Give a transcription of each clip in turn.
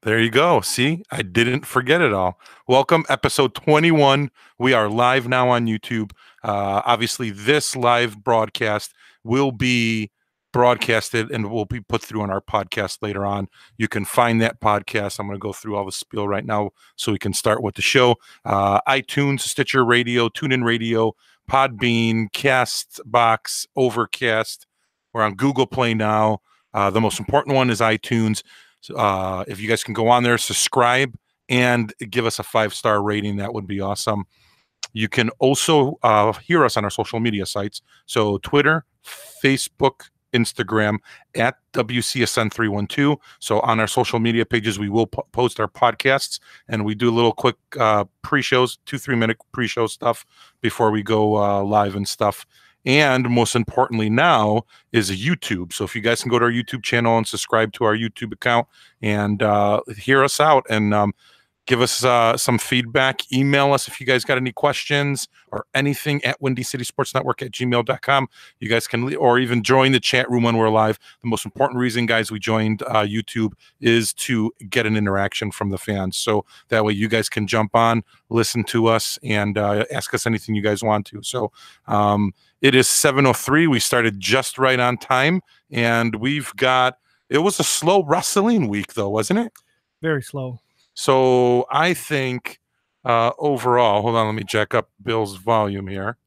There you go. See, I didn't forget it all. Welcome, episode 21. We are live now on YouTube. Obviously, this live broadcast will be broadcasted and will be put through on our podcast later on. You can find that podcast. I'm going to go through all the spiel right now so we can start with the show. iTunes, Stitcher Radio, TuneIn Radio, Podbean, Castbox, Overcast. We're on Google Play now. The most important one is iTunes. If you guys can go on there, subscribe, and give us a 5-star rating, that would be awesome. You can also hear us on our social media sites. So Twitter, Facebook, Instagram, at WCSN312. So on our social media pages, we will post our podcasts, and we do a little quick pre-shows, 2-3 minute pre-show stuff before we go live and stuff. And most importantly now is YouTube. So if you guys can go to our YouTube channel and subscribe to our YouTube account and hear us out and give us some feedback. Email us if you guys got any questions or anything at WindyCitySportsNetwork@gmail.com. You guys can, or even join the chat room when we're live. The most important reason, guys, we joined YouTube is to get an interaction from the fans. So that way you guys can jump on, listen to us, and ask us anything you guys want to. So it is 7:03. We started just right on time, and it was a slow wrestling week, though, wasn't it? Very slow. So I think overall, hold on, let me jack up Bill's volume here.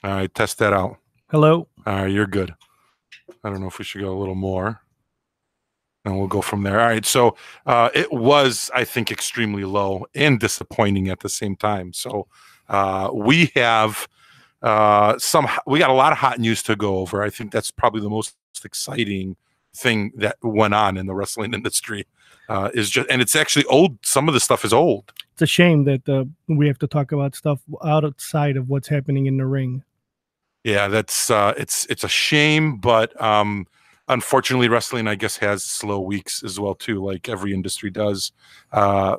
All right, test that out. Hello. All right, you're good. I don't know if we should go a little more. And we'll go from there. All right, so it was, I think, extremely low and disappointing at the same time. So we got a lot of hot news to go over. I think that's probably the most exciting thing that went on in the wrestling industry. And it's actually old. Some of the stuff is old. It's a shame that we have to talk about stuff outside of what's happening in the ring. Yeah, that's it's a shame, but unfortunately, wrestling, I guess, has slow weeks as well too, like every industry does. The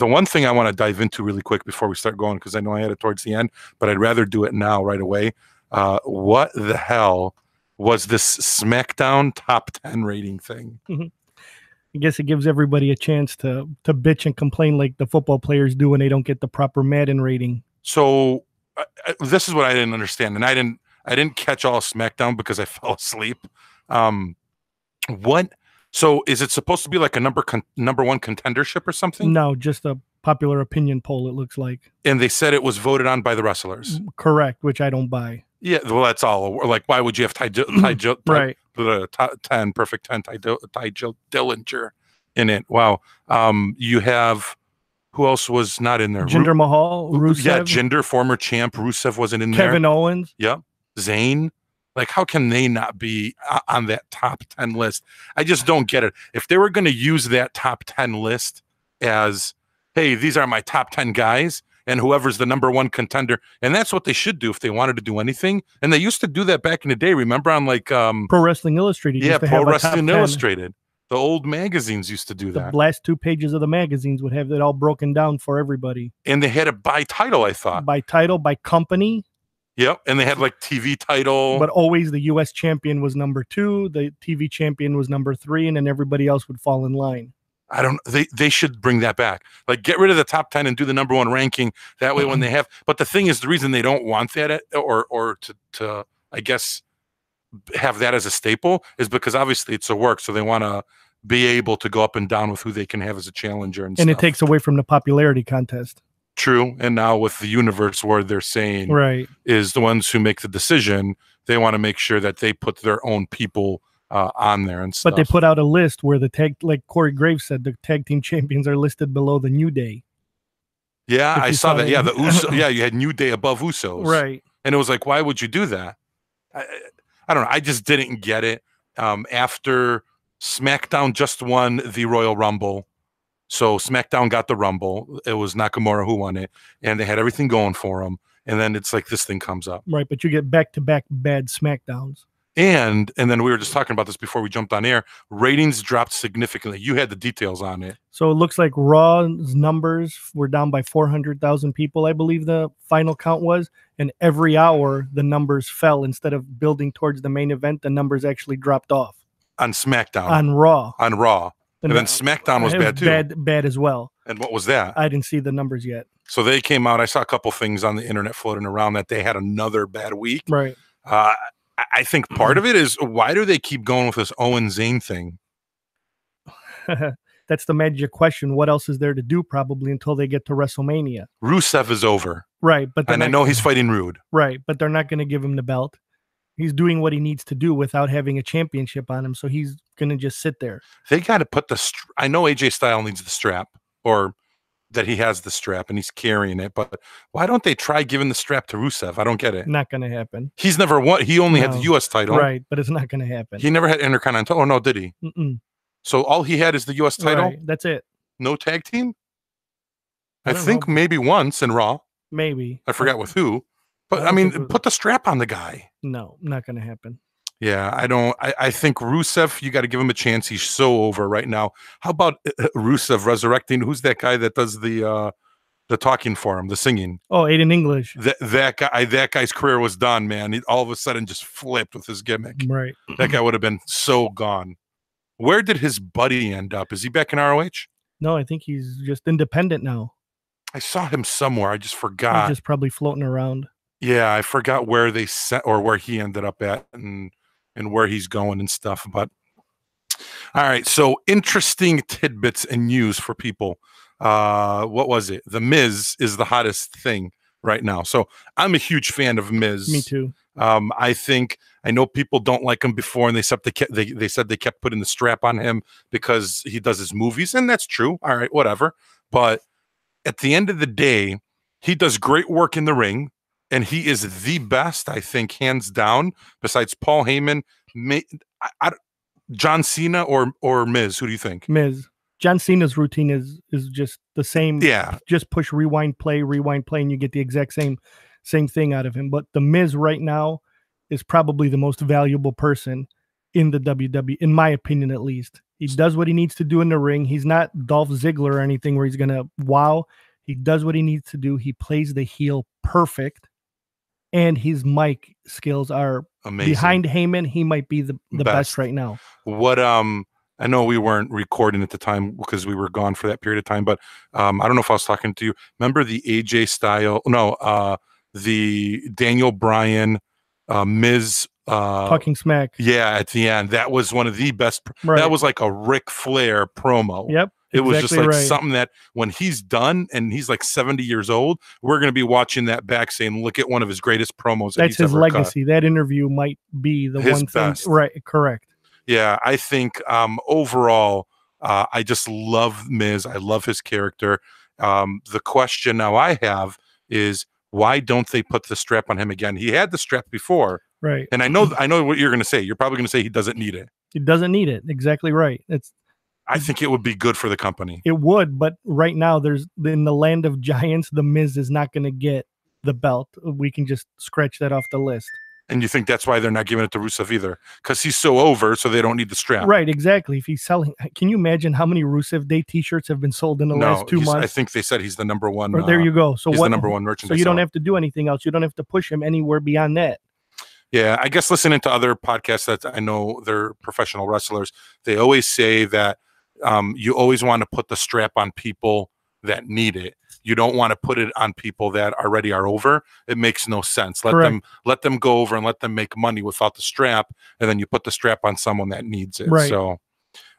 one thing I want to dive into really quick before we start going, because I know I had it towards the end, but I'd rather do it now right away. What the hell was this SmackDown top 10 rating thing? I guess it gives everybody a chance to bitch and complain like the football players do when they don't get the proper Madden rating. So this is what I didn't understand, and I didn't catch all of SmackDown because I fell asleep. So is it supposed to be like a number one contendership or something? No, just a popular opinion poll, it looks like. And they said it was voted on by the wrestlers. Correct, which I don't buy. Yeah, well, that's all. Like, why would you have Ty right. The top 10, perfect 10, Ty Dillinger in it? Wow. You have, who else was not in there? Jinder Mahal, Rusev. Yeah, Jinder, former champ. Rusev wasn't in there. Kevin Owens. Yep. Zayn. Like, how can they not be on that top 10 list? I just don't get it. If they were going to use that top 10 list as, hey, these are my top 10 guys, and whoever's the number one contender, and that's what they should do if they wanted to do anything. And they used to do that back in the day. Remember on like Pro Wrestling Illustrated? Yeah, Pro Wrestling Illustrated. The old magazines used to do that. The last 2 pages of the magazines would have it all broken down for everybody. And they had it by title, I thought. By title, by company. Yep, and they had like TV title. But always the U.S. champion was number 2, the TV champion was number 3, and then everybody else would fall in line. They should bring that back. Like, get rid of the top 10 and do the number 1 ranking. That way when they have, but the thing is, the reason they don't want that or to I guess have that as a staple is because obviously it's a work. So they want to be able to go up and down with who they can have as a challenger. And stuff. It takes away from the popularity contest. True. And now with the universe where they're saying is the ones who make the decision, they want to make sure that they put their own people on there and stuff. But they put out a list where like Corey Graves said, the tag team champions are listed below the New Day. Yeah, I saw that. Yeah, the Uso. Yeah, you had New Day above Usos. Right. And it was like, why would you do that? I don't know. I just didn't get it. After SmackDown just won the Royal Rumble. So SmackDown got the Rumble. It was Nakamura who won it. And they had everything going for them. And then it's like this thing comes up. Right, but you get back-to-back bad SmackDowns. And then we were just talking about this before we jumped on air. Ratings dropped significantly. You had the details on it. So it looks like Raw's numbers were down by 400,000 people, I believe the final count was. And every hour, the numbers fell. Instead of building towards the main event, the numbers actually dropped off. On SmackDown. On Raw. On Raw. And then SmackDown was bad too. Bad as well. And what was that? I didn't see the numbers yet. So they came out. I saw a couple things on the internet floating around that they had another bad week. Right. I think part of it is, why do they keep going with this Owen Zayn thing? That's the magic question. What else is there to do probably until they get to WrestleMania? Rusev is over. Right. And I know he's fighting Rude. Right. But they're not going to give him the belt. He's doing what he needs to do without having a championship on him. So he's going to just sit there. They got to put I know AJ Styles needs the strap, or that he has the strap and he's carrying it, but why don't they try giving the strap to Rusev? I don't get it. Not going to happen. He's never won. He only had the U.S. title. Right. But it's not going to happen. He never had Intercontinental. Oh, no, did he? So all he had is the U.S. title? Right. That's it. No tag team? I think maybe once in Raw. Maybe. I forgot with who. But I mean, put the strap on the guy. No, not going to happen. Yeah, I think Rusev, you got to give him a chance. He's so over right now. How about Rusev resurrecting? Who's that guy that does the talking for him, the singing? Oh, Aiden English. That guy's career was done, man. He all of a sudden just flipped with his gimmick. Right. That guy would have been so gone. Where did his buddy end up? Is he back in ROH? No, I think he's just independent now. I saw him somewhere. I just forgot. He's just probably floating around. Yeah, I forgot where they set or where he ended up at and where he's going and stuff. But all right, so interesting tidbits and news for people. What was it? The Miz is the hottest thing right now. So I'm a huge fan of Miz. Me too. I know people don't like him before, and they said they kept putting the strap on him because he does his movies, and that's true. All right, whatever. But at the end of the day, he does great work in the ring, and he is the best, I think, hands down. Besides Paul Heyman, John Cena or Miz. Who do you think? Miz. John Cena's routine is just the same. Yeah. Just push rewind, play, and you get the exact same thing out of him. But the Miz right now is probably the most valuable person in the WWE, in my opinion, at least. He does what he needs to do in the ring. He's not Dolph Ziggler or anything where he's going to wow. He does what he needs to do. He plays the heel perfect. And his mic skills are amazing. Behind Heyman, he might be the best right now. What I know we weren't recording at the time because we were gone for that period of time, but I don't know if I was talking to you. Remember the AJ Styles? No, the Daniel Bryan, Miz talking smack. Yeah, at the end, that was one of the best. Right. That was like a Ric Flair promo. Yep. It was just like something that when he's done and he's like 70 years old, we're going to be watching that back saying, look at one of his greatest promos. That's his legacy. That interview might be the one thing. Right. Correct. Yeah. I think overall, I just love Miz. I love his character. The question now I have is, why don't they put the strap on him again? He had the strap before. Right. And I know what you're going to say. You're probably going to say he doesn't need it. He doesn't need it. Exactly right. I think it would be good for the company. It would, but right now in the land of giants, the Miz is not going to get the belt. We can just scratch that off the list. And you think that's why they're not giving it to Rusev either? Because he's so over, so they don't need the strap. Right, exactly. If he's selling, can you imagine how many Rusev Day T-shirts have been sold in the last 2 months? I think they said he's the number one. There you go. So he's the number one merchandise. So you don't have to do anything else. You don't have to push him anywhere beyond that. Yeah, I guess listening to other podcasts that I know they're professional wrestlers, they always say that you always want to put the strap on people that need it. You don't want to put it on people that already are over. It makes no sense. Let them go over and let them make money without the strap, and then you put the strap on someone that needs it. Right. So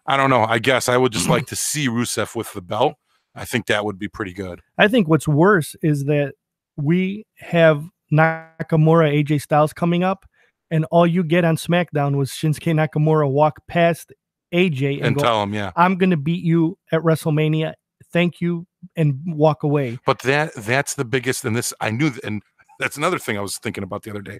I don't know. I guess I would just like to see Rusev with the belt. I think that would be pretty good. I think what's worse is that we have Nakamura, AJ Styles coming up, and all you get on SmackDown was Shinsuke Nakamura walk past AJ and go, tell him, yeah, I'm going to beat you at WrestleMania. Thank you, and walk away. But that's the biggest, and this I knew, and that's another thing I was thinking about the other day.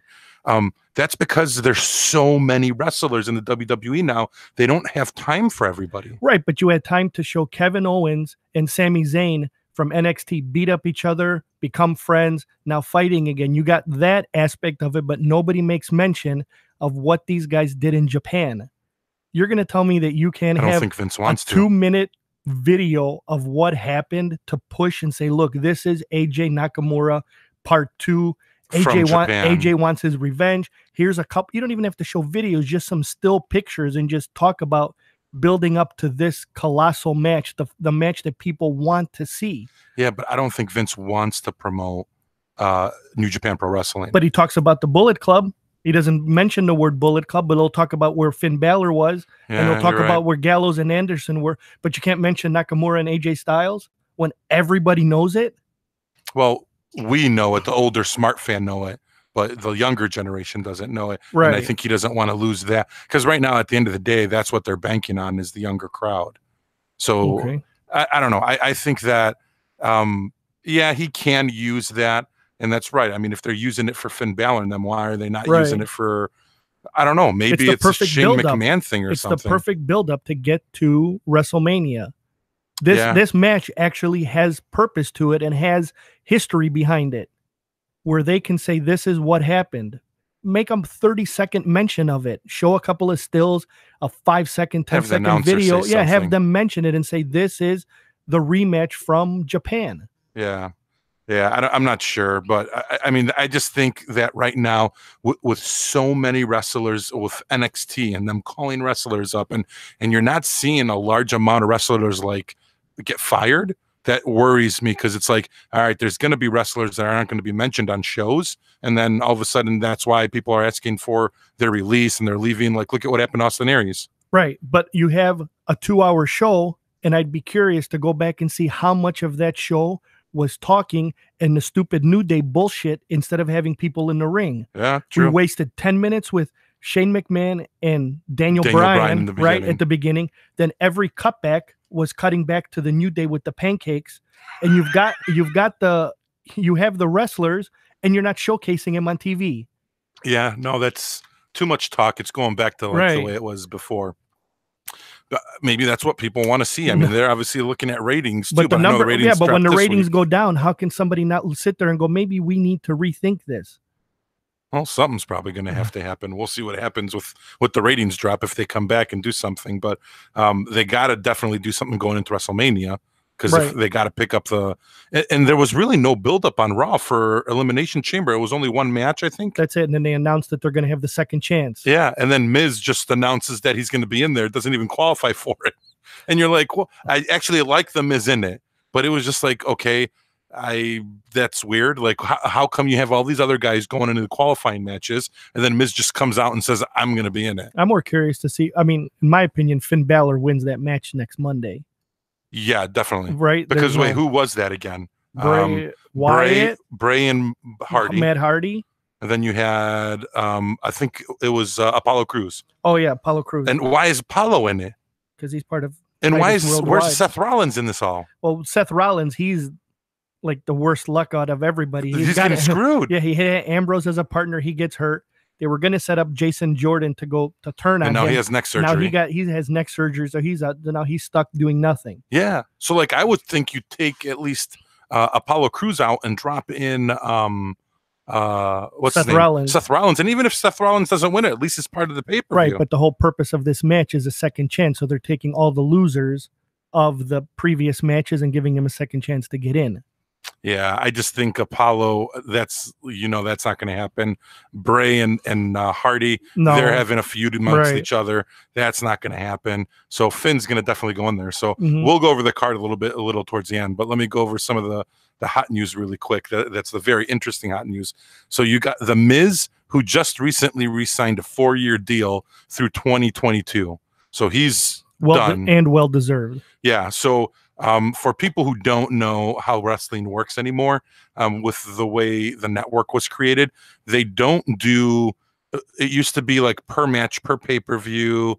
That's because there's so many wrestlers in the WWE now. They don't have time for everybody. Right, but you had time to show Kevin Owens and Sami Zayn from NXT beat up each other, become friends, now fighting again. You got that aspect of it, but nobody makes mention of what these guys did in Japan. You're going to tell me that you can have think Vince wants a 2-minute video of what happened to push and say, look, this is AJ Nakamura part 2, AJ wants his revenge. Here's a couple. You don't even have to show videos, just some still pictures, and just talk about building up to this colossal match, the match that people want to see. Yeah, but I don't think Vince wants to promote New Japan Pro Wrestling. But he talks about the Bullet Club. He doesn't mention the word Bullet Club, but he'll talk about where Finn Balor was, and he'll talk about where Gallows and Anderson were. But you can't mention Nakamura and AJ Styles when everybody knows it. Well, we know it. The older smart fan know it, but the younger generation doesn't know it. Right. And I think he doesn't want to lose that, because right now, at the end of the day, that's what they're banking on, is the younger crowd. So I don't know. I think that, yeah, he can use that. And that's right. I mean, if they're using it for Finn Balor, then why are they not using it for, I don't know, maybe it's a Shane McMahon thing or something. It's the perfect buildup to get to WrestleMania. This match actually has purpose to it and has history behind it, where they can say this is what happened. Make them 30-second mention of it. Show a couple of stills, a 5-second, 10-second video. Yeah, have them mention it and say this is the rematch from Japan. Yeah. Yeah, I'm not sure, but I mean, I just think that right now, with so many wrestlers, with NXT and them calling wrestlers up, and you're not seeing a large amount of wrestlers like get fired, that worries me, because it's like, all right, there's going to be wrestlers that aren't going to be mentioned on shows, and then all of a sudden, that's why people are asking for their release and they're leaving. Like, look at what happened to Austin Aries. Right, but you have a 2-hour show, and I'd be curious to go back and see how much of that show was talking and the stupid New Day bullshit instead of having people in the ring. Yeah, true. We wasted 10 minutes with Shane McMahon and Daniel Bryan right at the beginning. Then every cutback was cutting back to the New Day with the pancakes. And you have the wrestlers, and you're not showcasing them on TV. Yeah, no, that's too much talk. It's going back to like the way it was before. But maybe that's what people want to see. I mean, they're obviously looking at ratings too. But the number, but when the ratings go down, how can somebody not sit there and go, maybe we need to rethink this? Well, something's probably going to have to happen. We'll see what happens with the ratings drop if they come back and do something. But they got to definitely do something going into WrestleMania, because if they got to pick up and there was really no buildup on Raw for Elimination Chamber. It was only one match, I think. That's it. And then they announced that they're going to have the second chance. Yeah. And then Miz just announces that he's going to be in there. It doesn't even qualify for it. And you're like, well, I actually like the Miz in it, but it was just like, okay, that's weird. Like, how come you have all these other guys going into the qualifying matches, and then Miz just comes out and says, I'm going to be in it? I'm more curious to see. I mean, in my opinion, Finn Balor wins that match next Monday. Yeah, definitely. Right. Because wait, who was that again? Wyatt, Bray and Hardy. Matt Hardy. And then you had, I think it was Apollo Crews. Oh yeah, Apollo Crews. And why is Apollo in it? Because he's part of. And where's Seth Rollins in this all? Well, Seth Rollins, he's like the worst luck out of everybody. He's getting screwed. Yeah, he had Ambrose as a partner. He gets hurt. They were going to set up Jason Jordan to turn on him. Now he has neck surgery. Now he has neck surgery, so now he's stuck doing nothing. Yeah. So like, I would think you take at least Apollo Crews out and drop in Seth Rollins. Seth Rollins. And even if Seth Rollins doesn't win it, at least it's part of the pay-per-view. Right, but the whole purpose of this match is a second chance. So they're taking all the losers of the previous matches and giving them a second chance to get in. Yeah, I just think Apollo, that's not going to happen. Bray and Hardy, they're having a feud amongst each other. That's not going to happen. So Finn's going to definitely go in there. So we'll go over the card a little towards the end, but let me go over some of the hot news really quick. That's the very interesting hot news. So you got The Miz, who just recently re-signed a 4-year deal through 2022. So he's done. And well-deserved. Yeah, so for people who don't know how wrestling works anymore, with the way the network was created, they don't do, it used to be like per match, per pay-per-view.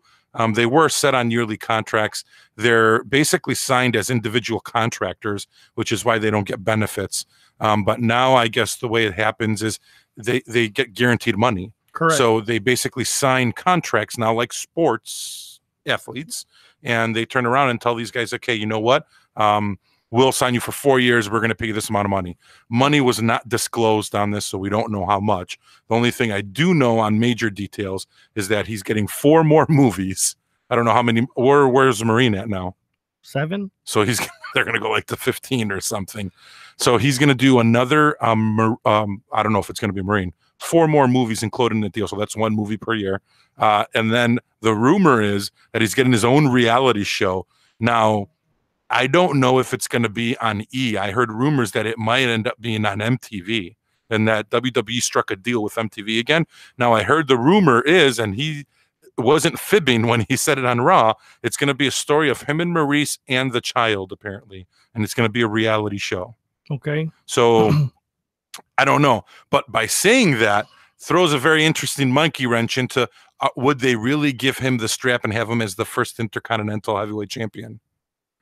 They were set on yearly contracts. They're basically signed as individual contractors, which is why they don't get benefits. But now I guess the way it happens is they get guaranteed money. Correct. So they basically sign contracts now like sports athletes, and they turn around and tell these guys, okay, you know what? We'll sign you for 4 years. We're going to pay you this amount of money. Money was not disclosed on this, so we don't know how much. The only thing I do know on major details is that he's getting 4 more movies. I don't know how many. Where's Marine at now? 7. So he's they're going to go like to 15 or something. So he's going to do another, I don't know if it's going to be Marine, 4 more movies included in the deal. So that's 1 movie per year. And then the rumor is that he's getting his own reality show. Now, I don't know if it's going to be on E. I heard rumors that it might end up being on MTV and that WWE struck a deal with MTV again. Now, I heard the rumor is, and he wasn't fibbing when he said it on Raw, it's going to be a story of him and Maurice and the child, apparently. And it's going to be a reality show. Okay. So I don't know. But by saying that, throws a very interesting monkey wrench into would they really give him the strap and have him as the first Intercontinental Heavyweight Champion?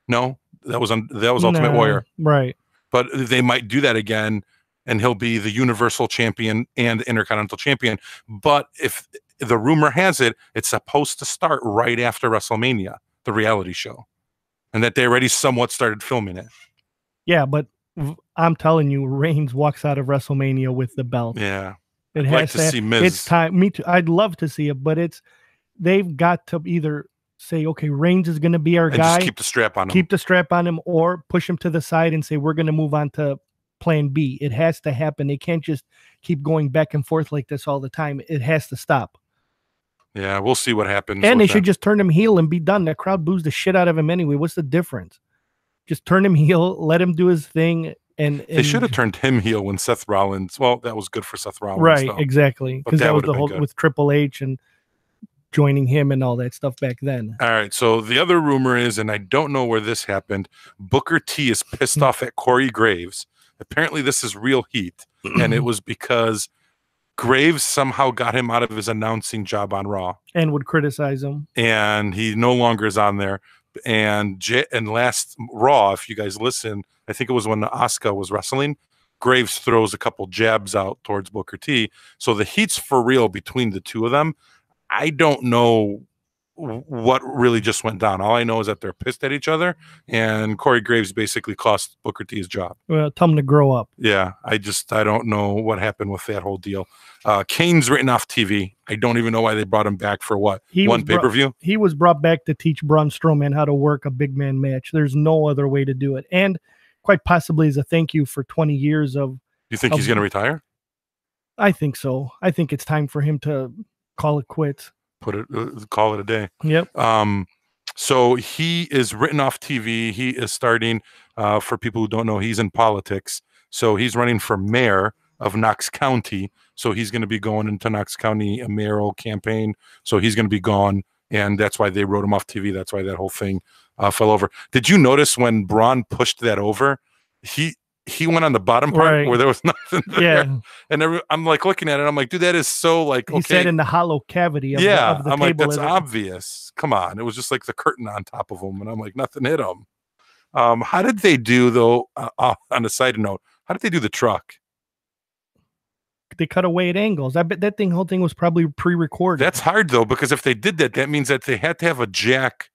No, that was Ultimate Warrior. Right. But they might do that again, and he'll be the Universal Champion and Intercontinental Champion. But if the rumor has it, it's supposed to start right after WrestleMania, the reality show, and that they already somewhat started filming it. Yeah, but I'm telling you, Reigns walks out of WrestleMania with the belt. Yeah. It I'd like to see Miz. It's time. Me too. I'd love to see it, but they've got to either say, okay, Reigns is going to be our guy. Just keep the strap on him. Keep the strap on him, or push him to the side and say, we're going to move on to plan B. It has to happen. They can't just keep going back and forth like this all the time. It has to stop. Yeah, we'll see what happens. And they should just turn him heel and be done. That crowd boos the shit out of him anyway. What's the difference? Just turn him heel, let him do his thing. And they should have turned him heel when Seth Rollins. Well, that was good for Seth Rollins, right? Though. Exactly, because that was the whole with Triple H and joining him and all that stuff back then. All right. So the other rumor is, and I don't know where this happened, Booker T is pissed off at Corey Graves. Apparently, this is real heat, and it was because Graves somehow got him out of his announcing job on Raw and would criticize him, and he no longer is on there. And last Raw, if you guys listen, I think it was when Asuka was wrestling, Graves throws a couple jabs out towards Booker T. So the heat's for real between the two of them. I don't know what really just went down. All I know is that they're pissed at each other, and Corey Graves basically cost Booker T his job. Well, tell him to grow up. Yeah, I don't know what happened with that whole deal. Kane's written off TV. I don't even know why they brought him back for what? One pay-per-view? He was brought back to teach Braun Strowman how to work a big man match. There's no other way to do it. And quite possibly as a thank you for 20 years of... You think he's going to retire? I think so. I think it's time for him to call it quits. Call it a day. Yep. So he is written off TV. He is starting, for people who don't know, he's in politics. So he's running for mayor of Knox County. So he's going to be going into Knox County, a mayoral campaign. So he's going to be gone. And that's why they wrote him off TV. That's why that whole thing fell over. Did you notice when Braun pushed that over, he went on the bottom part where there was nothing there. Yeah. And I'm like looking at it. I'm like, dude, that is so like, okay. He said in the hollow cavity of the I'm table. like, that's obvious. Come on. It was just like the curtain on top of him. And I'm like, nothing hit him. How did they do, though, on a side note, how did they do the truck? They cut away at angles. I bet that whole thing was probably pre-recorded. That's hard, though, because if they did that, that means that they had to have a jack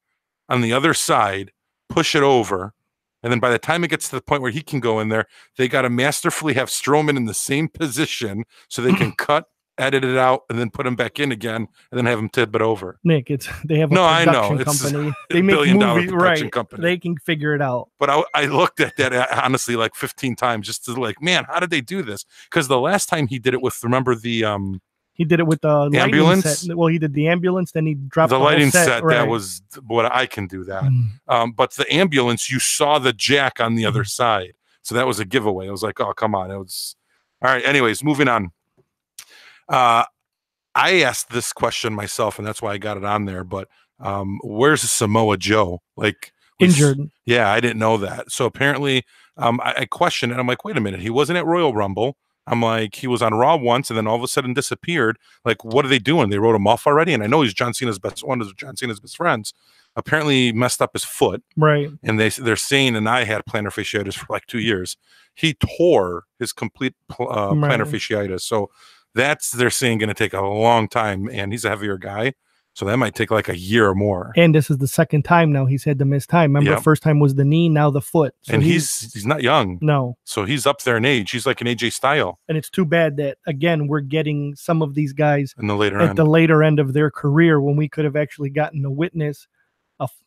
on the other side, push it over. And then by the time it gets to the point where he can go in there, they got to masterfully have Strowman in the same position so they can cut, edit it out, and then put him back in again, and then have him tip it over. Nick, they have a production company. They make movies, right? Company. They can figure it out. But I looked at that honestly like 15 times just to like, man, how did they do this? Because the last time he did it with, remember the he did it with the ambulance set. Well, he did the ambulance, then he dropped the lighting set. Right. That was what I can do that. But the ambulance, you saw the jack on the other side, so that was a giveaway. I was like, oh, come on, it was all right. Anyways, moving on. I asked this question myself, and that's why I got it on there. But where's Samoa Joe? Like injured? Yeah, I didn't know that. So apparently, I questioned it. I'm like, wait a minute, he wasn't at Royal Rumble. I'm like, he was on Raw once, and then all of a sudden disappeared. Like, what are they doing? They wrote him off already, and I know he's John Cena's one of John Cena's best friends. Apparently, he messed up his foot, right? And they're saying, and I had plantar fasciitis for like 2 years. He tore his complete plantar fasciitis, so they're saying going to take a long time, and he's a heavier guy. So that might take like a year or more. And this is the second time now he's had to miss time. Remember, first time was the knee, now the foot. So and he's not young. No. So he's up there in age. He's like an AJ Styles. And it's too bad that, again, we're getting some of these guys in the later at the later end of their career when we could have actually gotten to witness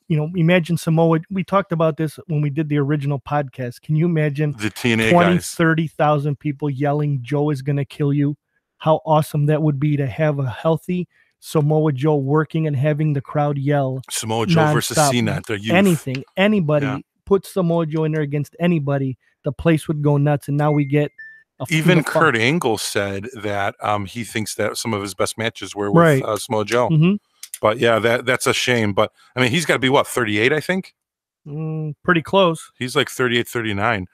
imagine Samoa. We talked about this when we did the original podcast. Can you imagine The TNA 20, guys. 30,000 people yelling, Joe is going to kill you? How awesome that would be to have a healthy Samoa Joe working and having the crowd yell. Samoa Joe versus Cena at their youth. Anything, anybody, put Samoa Joe in there against anybody, the place would go nuts. And now we get even Kurt Angle said that he thinks that some of his best matches were with Samoa Joe. Mm-hmm. But yeah, that's a shame. But I mean, he's got to be what, 38, I think? Pretty close. He's like 38, 39.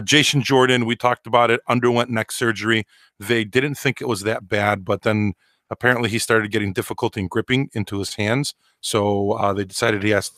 Jason Jordan, we talked about it, underwent neck surgery. They didn't think it was that bad, but then apparently he started getting difficulty in gripping into his hands. So they decided he has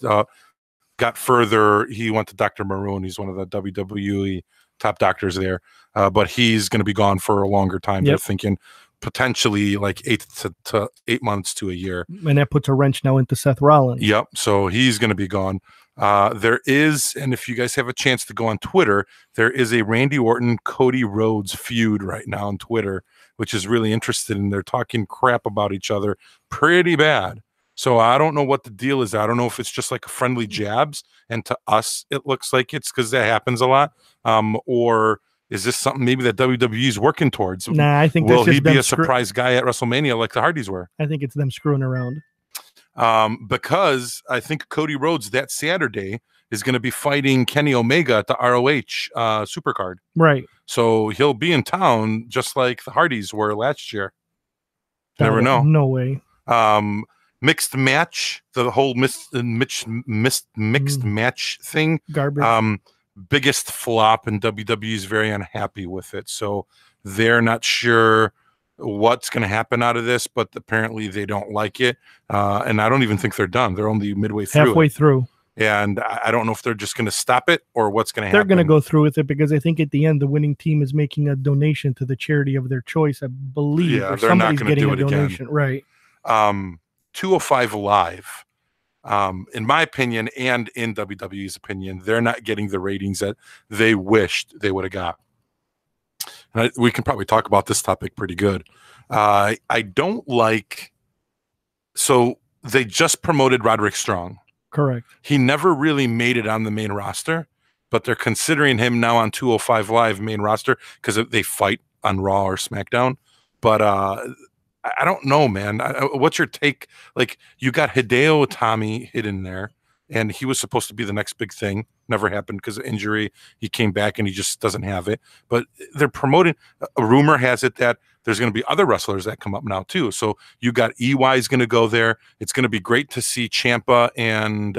got further. He went to Dr. Maroon. He's one of the WWE top doctors there. But he's going to be gone for a longer time. They're thinking potentially like 8 to 8 months to a year. And that puts a wrench now into Seth Rollins. Yep. So he's going to be gone. There is, and if you guys have a chance to go on Twitter, there is a Randy Orton, Cody Rhodes feud right now on Twitter, which is really interesting. They're talking crap about each other pretty bad. So I don't know what the deal is. I don't know if it's just like a friendly jabs, and to us it looks like it's because that happens a lot, or is this something maybe that WWE is working towards? Nah, I think will he be a surprise guy at WrestleMania like the Hardys were? I think it's them screwing around. Because I think Cody Rhodes that Saturday is going to be fighting Kenny Omega at the ROH Supercard. Right. So he'll be in town just like the Hardys were last year. Never know. No way. Mixed match, the whole mixed match thing. Garbage. Biggest flop, and WWE is very unhappy with it. So they're not sure what's going to happen out of this, but apparently they don't like it. And I don't even think they're done. They're only midway through. Halfway through. And I don't know if they're just going to stop it or what's going to happen. They're going to go through with it because I think at the end, the winning team is making a donation to the charity of their choice, I believe. Yeah, or they're not somebody's going to getting do it a donation. again. Right. 205 Live, in my opinion and in WWE's opinion, they're not getting the ratings that they wished they would have got. And we can probably talk about this topic pretty good. I don't like, so they just promoted Roderick Strong. Correct. He never really made it on the main roster, but they're considering him now on 205 Live main roster because they fight on Raw or SmackDown. But I don't know, man. What's your take? Like, you got Hideo Itami hidden there, and he was supposed to be the next big thing. Never happened because of injury. He came back, and he just doesn't have it. But they're promoting. A rumor has it that there's going to be other wrestlers that come up now, too. So you got EY is going to go there. It's going to be great to see Ciampa and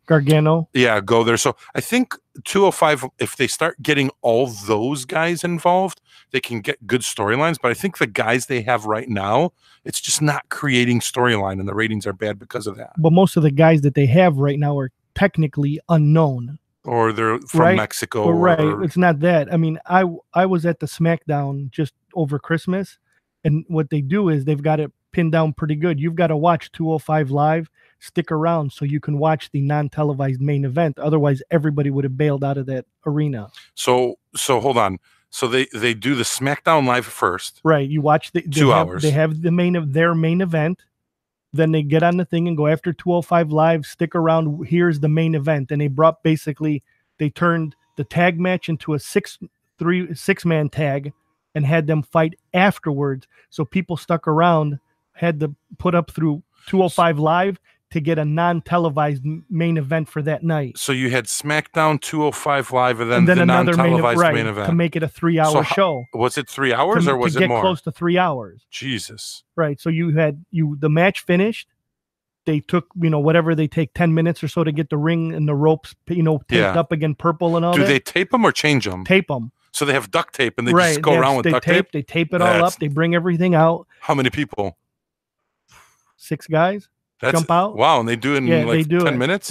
Gargano. Yeah, go there. So I think 205, if they start getting all those guys involved, they can get good storylines. But I think the guys they have right now, it's just not creating storyline, and the ratings are bad because of that. But most of the guys that they have right now are technically unknown. Or they're from Mexico. Or it's not that. I mean, I was at the SmackDown just over Christmas, and what they do is they've got it pinned down pretty good. You've got to watch 205 Live, stick around so you can watch the non-televised main event. Otherwise, everybody would have bailed out of that arena. So hold on. So they do the SmackDown Live first. Right. You watch the 2 hours. They have their main event. Then they get on the thing and go after 205 Live, stick around. Here's the main event. And they they turned the tag match into a six-man tag and had them fight afterwards. So people stuck around, had to put up through 205 Live to get a non-televised main event for that night. So you had SmackDown 205 Live and then the another non-televised main event. To make it a 3-hour show. Was it 3 hours or was it more? To get close to 3 hours. Jesus. Right. So the match finished. They took, whatever they take 10 minutes or so to get the ring and the ropes, taped up again purple and all that. Do they tape them or change them? Tape them. So they have duct tape and they just go around with duct tape? They tape it all up. They bring everything out. How many people? 6 guys. Jump out. Wow, and they do it in 10 minutes?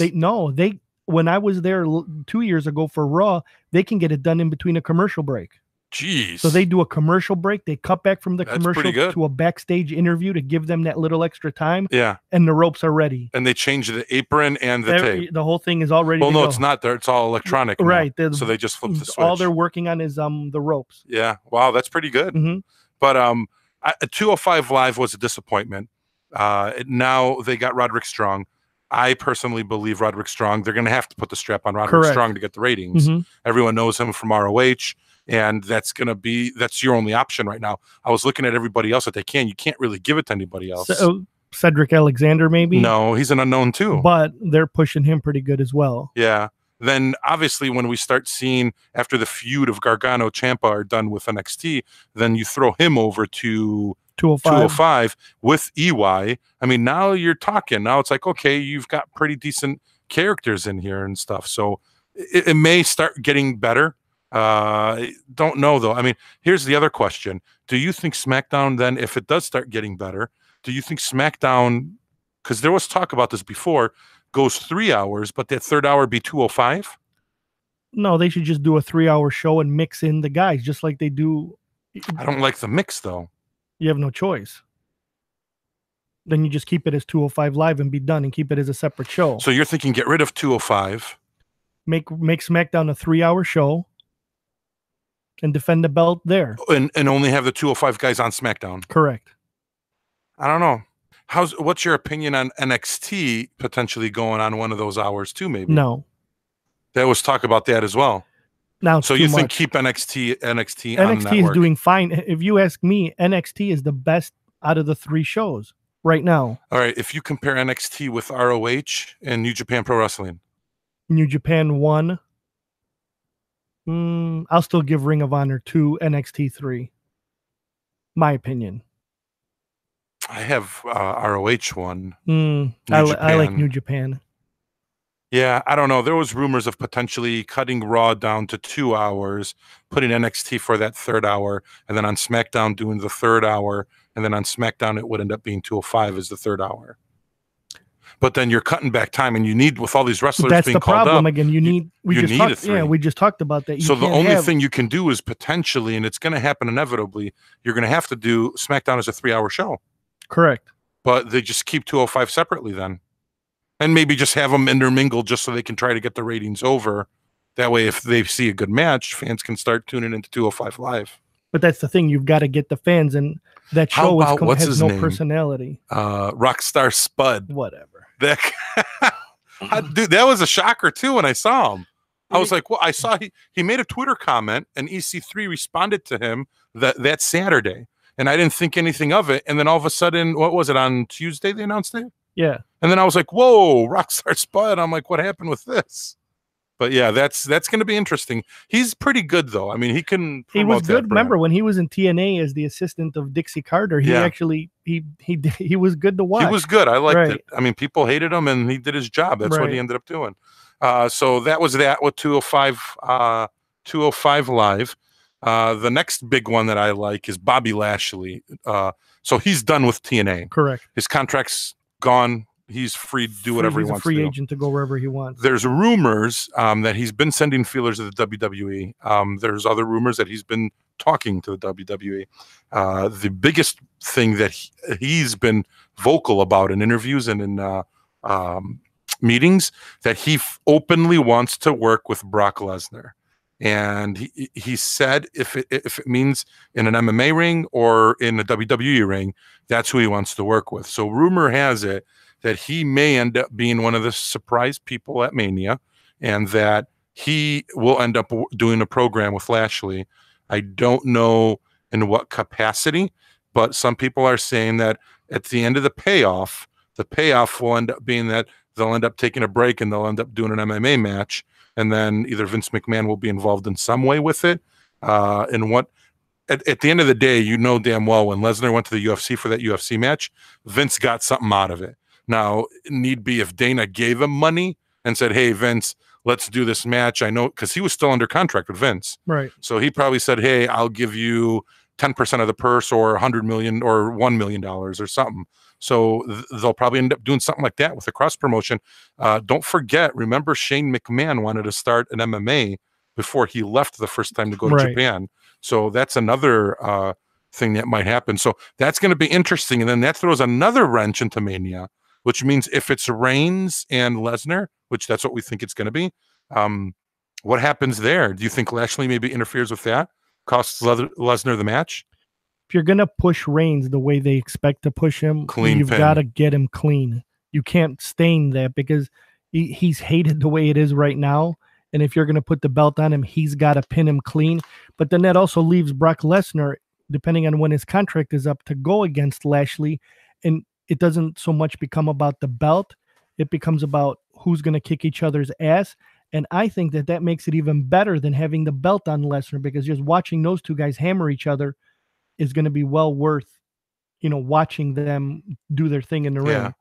When I was there 2 years ago for Raw, they can get it done in between a commercial break. Jeez. So they do a commercial break. They cut back from the commercial to a backstage interview to give them that little extra time. Yeah. And the ropes are ready. And they change the apron and the tape. The whole thing is all ready. Well, no, it's not there. It's all electronic. Right. So they just flip the switch. All they're working on is the ropes. Yeah. Wow, that's pretty good. Mm-hmm. But 205 Live was a disappointment. Now they got Roderick Strong. I personally believe Roderick Strong, they're going to have to put the strap on Roderick Correct. Strong to get the ratings. Everyone knows him from ROH, and that's your only option right now. I was looking at everybody else that they can. You can't really give it to anybody else. So, Cedric Alexander, maybe? No, he's an unknown too. But they're pushing him pretty good as well. Yeah. Then obviously when we start seeing after the feud of Gargano Ciampa are done with NXT, then you throw him over to 205 with EY. I mean, now you're talking. Now it's like, okay, you've got pretty decent characters in here and stuff. So it may start getting better. Don't know though. I mean, here's the other question. Do you think SmackDown then, if it does start getting better, do you think SmackDown, because there was talk about this before, goes 3 hours, but that third hour be 205? No, they should just do a 3-hour show and mix in the guys just like they do. I don't like the mix though. You have no choice. Then you just keep it as 205 Live and be done and keep it as a separate show. So you're thinking get rid of 205. Make SmackDown a 3-hour show and defend the belt there. And only have the 205 guys on SmackDown. Correct. I don't know. What's your opinion on NXT potentially going on one of those hours too, maybe? No. There was talk about that as well. Now, so you think keep NXT on NXT is doing fine. If you ask me, NXT is the best out of the 3 shows right now. All right. If you compare NXT with ROH and New Japan Pro Wrestling. New Japan 1. I'll still give Ring of Honor 2, NXT 3. My opinion. I have ROH 1. I like New Japan. Yeah, I don't know. There was rumors of potentially cutting Raw down to 2 hours, putting NXT for that third hour, and then on SmackDown doing the third hour, and then on SmackDown it would end up being 205 as the third hour. But then you're cutting back time, and you need, with all these wrestlers That's being the called problem up, again. You need a 3. Yeah, we just talked about that. So the only thing you can do is potentially, and it's going to happen inevitably, you're going to have to do SmackDown as a 3-hour show. Correct. But they just keep 205 separately then. And maybe just have them intermingle just so they can try to get the ratings over. That way, if they see a good match, fans can start tuning into 205 Live. But that's the thing. You've got to get the fans, and that show has no personality. Rockstar Spud. Whatever. That dude, that was a shocker too when I saw him. I was like, well, I saw he made a Twitter comment, and EC3 responded to him that Saturday. And I didn't think anything of it. And then all of a sudden, what was it, on Tuesday they announced it? Yeah. And then I was like, whoa, Rockstar Spud. I'm like, what happened with this? But yeah, that's going to be interesting. He's pretty good, though. I mean, he can. He was good. Remember when he was in TNA as the assistant of Dixie Carter? He actually he was good to watch. He was good. I liked it. I mean, people hated him, and he did his job. That's what he ended up doing. So that was that with 205 Live. The next big one that I like is Bobby Lashley. So he's done with TNA. Correct. His contract's gone. He's free to do whatever he wants to do. He's a free agent to go wherever he wants. There's rumors that he's been sending feelers to the WWE. There's other rumors that he's been talking to the WWE. The biggest thing that he's been vocal about in interviews and in meetings, that he openly wants to work with Brock Lesnar. And he said if it means in an MMA ring or in a WWE ring, that's who he wants to work with. So rumor has it that he may end up being one of the surprise people at Mania, and that he will end up doing a program with Lashley. I don't know in what capacity, but some people are saying that at the end of the payoff will end up being that they'll end up taking a break and they'll end up doing an MMA match. And then either Vince McMahon will be involved in some way with it. And what at the end of the day, you know damn well when Lesnar went to the UFC for that UFC match, Vince got something out of it. Now, need be if Dana gave him money and said, hey, Vince, let's do this match. I know, because he was still under contract with Vince. Right. So he probably said, hey, I'll give you 10% of the purse or $100 million or $1 million or something. So they'll probably end up doing something like that with a cross promotion. Don't forget, remember Shane McMahon wanted to start an MMA before he left the first time to go to Japan. So that's another thing that might happen. So that's going to be interesting. And then that throws another wrench into Mania, which means if it's Reigns and Lesnar, which that's what we think it's going to be, what happens there? Do you think Lashley maybe interferes with that? Costs Lesnar the match? If you're going to push Reigns the way they expect to push him, you've got to get him clean. You can't stain that because he's hated the way it is right now. And if you're going to put the belt on him, he's got to pin him clean. But then that also leaves Brock Lesnar, depending on when his contract is up, to go against Lashley. And it doesn't so much become about the belt. It becomes about who's going to kick each other's ass. And I think that makes it even better than having the belt on Lesnar, because just watching those two guys hammer each other is going to be well worth, watching them do their thing in the ring.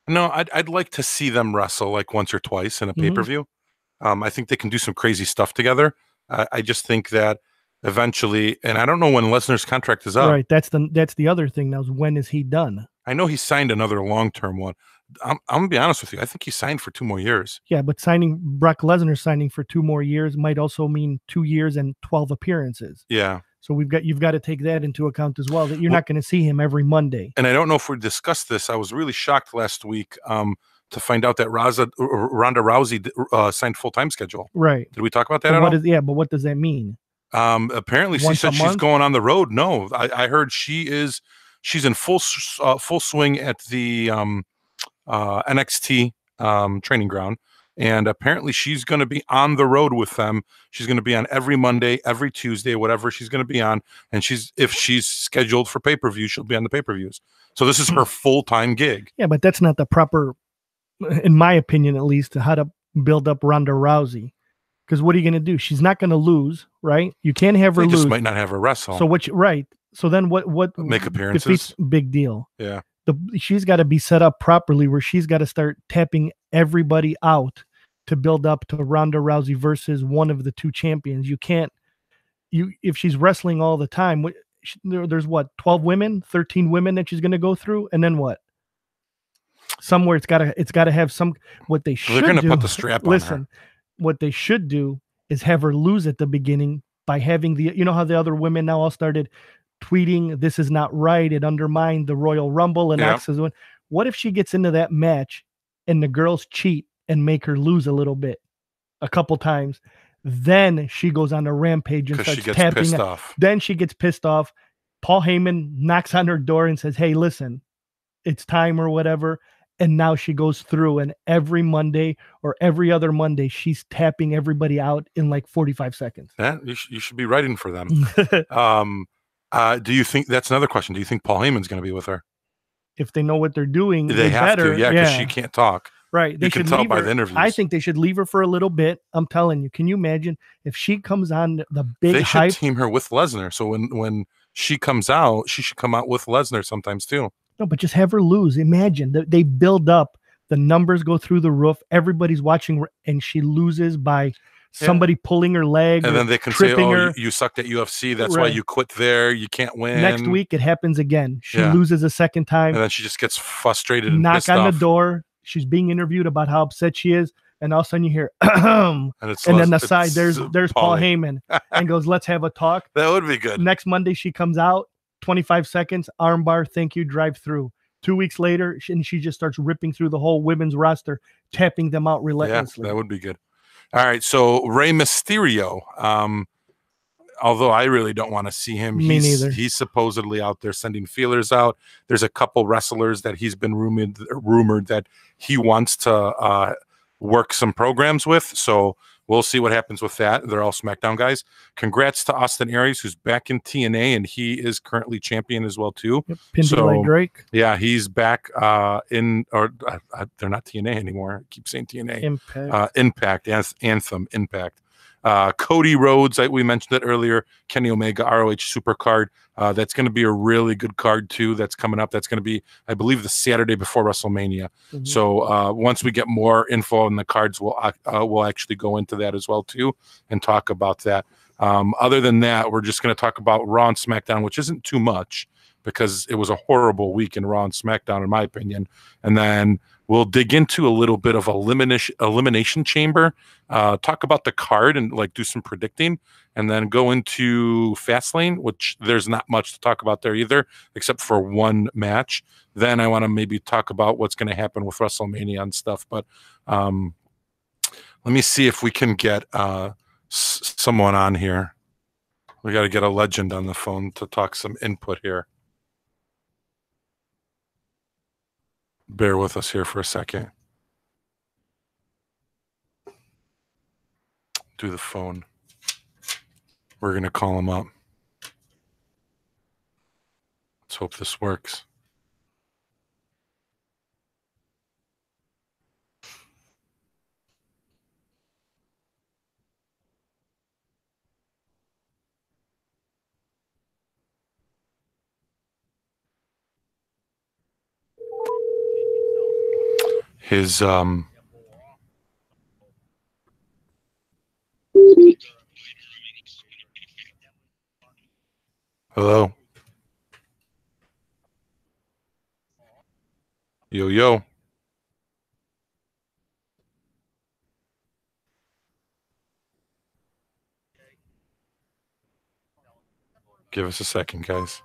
No, I'd like to see them wrestle like once or twice in a pay-per-view. I think they can do some crazy stuff together. I just think that eventually, and I don't know when Lesnar's contract is up. Right. That's the other thing now, is when is he done? I know he signed another long-term one. I'm gonna be honest with you. I think he signed for 2 more years. Yeah, but Brock Lesnar signing for 2 more years might also mean 2 years and 12 appearances. Yeah. So you've got to take that into account as well, that you're not going to see him every Monday. And I don't know if we discussed this. I was really shocked last week to find out that Ronda Rousey signed full-time schedule. Right. Did we talk about that at all? But what does that mean? Apparently she said she's going on the road. No, I heard she's in full swing at the NXT training ground. And apparently she's going to be on the road with them. She's going to be on every Monday, every Tuesday, whatever she's going to be on. And if she's scheduled for pay-per-view, she'll be on the pay-per-views. So this is her full-time gig. Yeah, but that's not the proper, in my opinion at least, how to build up Ronda Rousey. Because what are you going to do? She's not going to lose, right? You can't have her lose. Just might not have her wrestle. So right. So then what make appearances? Big deal. Yeah. She's got to be set up properly, where she's got to start tapping everybody out to build up to Ronda Rousey versus one of the two champions. You can't, if she's wrestling all the time, there's 12 women, 13 women that she's going to go through. And then what? Somewhere it's got to have what they should do. They're going to put the strap on her. What they should do is have her lose at the beginning by having how the other women now all started tweeting, this is not right. It undermined the Royal Rumble and Axe's win. What if she gets into that match and the girls cheat and make her lose a couple times? Then she goes on a rampage and starts tapping. Pissed off. Then she gets pissed off. Paul Heyman knocks on her door and says, hey, listen, it's time or whatever. And now she goes through, and every Monday or every other Monday, she's tapping everybody out in like 45 seconds. Yeah, you should be writing for them. Do you think, that's another question, do you think Paul Heyman's going to be with her? If they know what they're doing, they have to, because she can't talk. Right. You can tell by the interviews. I think they should leave her for a little bit. I'm telling you. Can you imagine if she comes on the big hype? They should team her with Lesnar. So when she comes out, she should come out with Lesnar sometimes too. No, but just have her lose. Imagine they build up. The numbers go through the roof. Everybody's watching, and she loses by somebody pulling her leg. And then they can say, oh, you sucked at UFC. That's why you quit there. You can't win. Next week, it happens again. She loses a second time. And then she just gets frustrated and knock on the door. She's being interviewed about how upset she is. And all of a sudden you hear, and then the side, there's Paul Heyman, and goes, let's have a talk. That would be good. Next Monday, she comes out, 25 seconds, armbar, thank you, drive through. 2 weeks later, she just starts ripping through the whole women's roster, tapping them out relentlessly. Yeah, that would be good. All right, so Rey Mysterio, although I really don't want to see him. Me neither. He's supposedly out there sending feelers out. There's a couple wrestlers that he's been rumored that he wants to work some programs with. So we'll see what happens with that. They're all SmackDown guys. Congrats to Austin Aries, who's back in TNA, and he is currently champion as well too. Yep, pinned by Drake. Yeah, he's back they're not TNA anymore. I keep saying TNA. Impact, Anthem, Impact. Cody Rhodes, we mentioned it earlier. Kenny Omega, ROH Supercard. That's going to be a really good card too. That's coming up. That's going to be, I believe, the Saturday before WrestleMania. Mm-hmm. So once we get more info on the cards, we'll actually go into that as well too and talk about that. Other than that, we're just going to talk about Raw and SmackDown, which isn't too much because it was a horrible week in Raw and SmackDown, in my opinion. And then we'll dig into a little bit of elimination chamber, talk about the card and do some predicting, and then go into Fastlane, which there's not much to talk about there either, except for one match. Then I want to maybe talk about what's going to happen with WrestleMania and stuff. But let me see if we can get someone on here. We got to get a legend on the phone to talk some input here. Bear with us here for a second. Do the phone. We're going to call him up. Let's hope this works. His hello. Yo, yo. Give us a second, guys.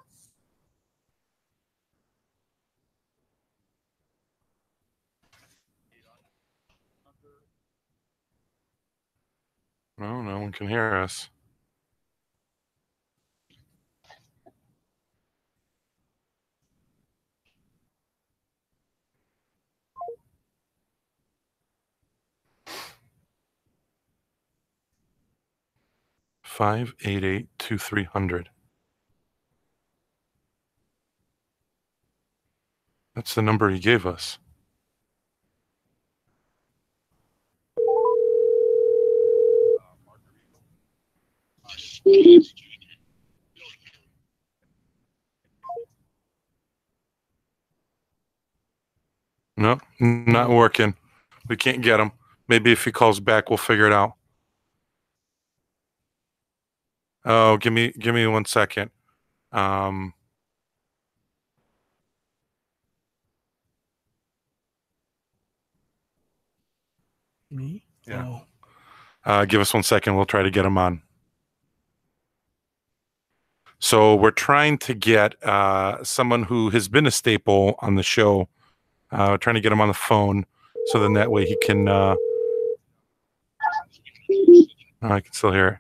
No, no one can hear us. Five 882-300. That's the number he gave us. No, not working. We can't get him. Maybe if he calls back, we'll figure it out. Oh, give me 1 second. Me? Yeah. Give us 1 second. We'll try to get him on. So we're trying to get someone who has been a staple on the show. We're trying to get him on the phone, so then that way he can. I can still hear it.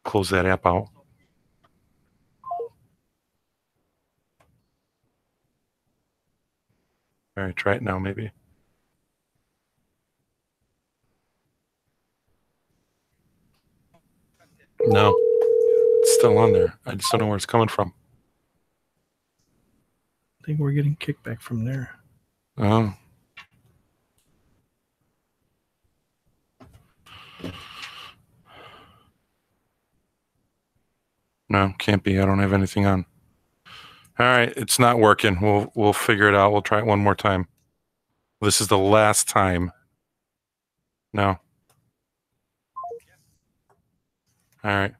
Close that app out. All right, try it now, maybe. No, it's still on there. I just don't know where it's coming from. I think we're getting kickback from there. Oh. No, can't be. I don't have anything on. All right, it's not working. We'll figure it out. We'll try it one more time. This is the last time. No. All right.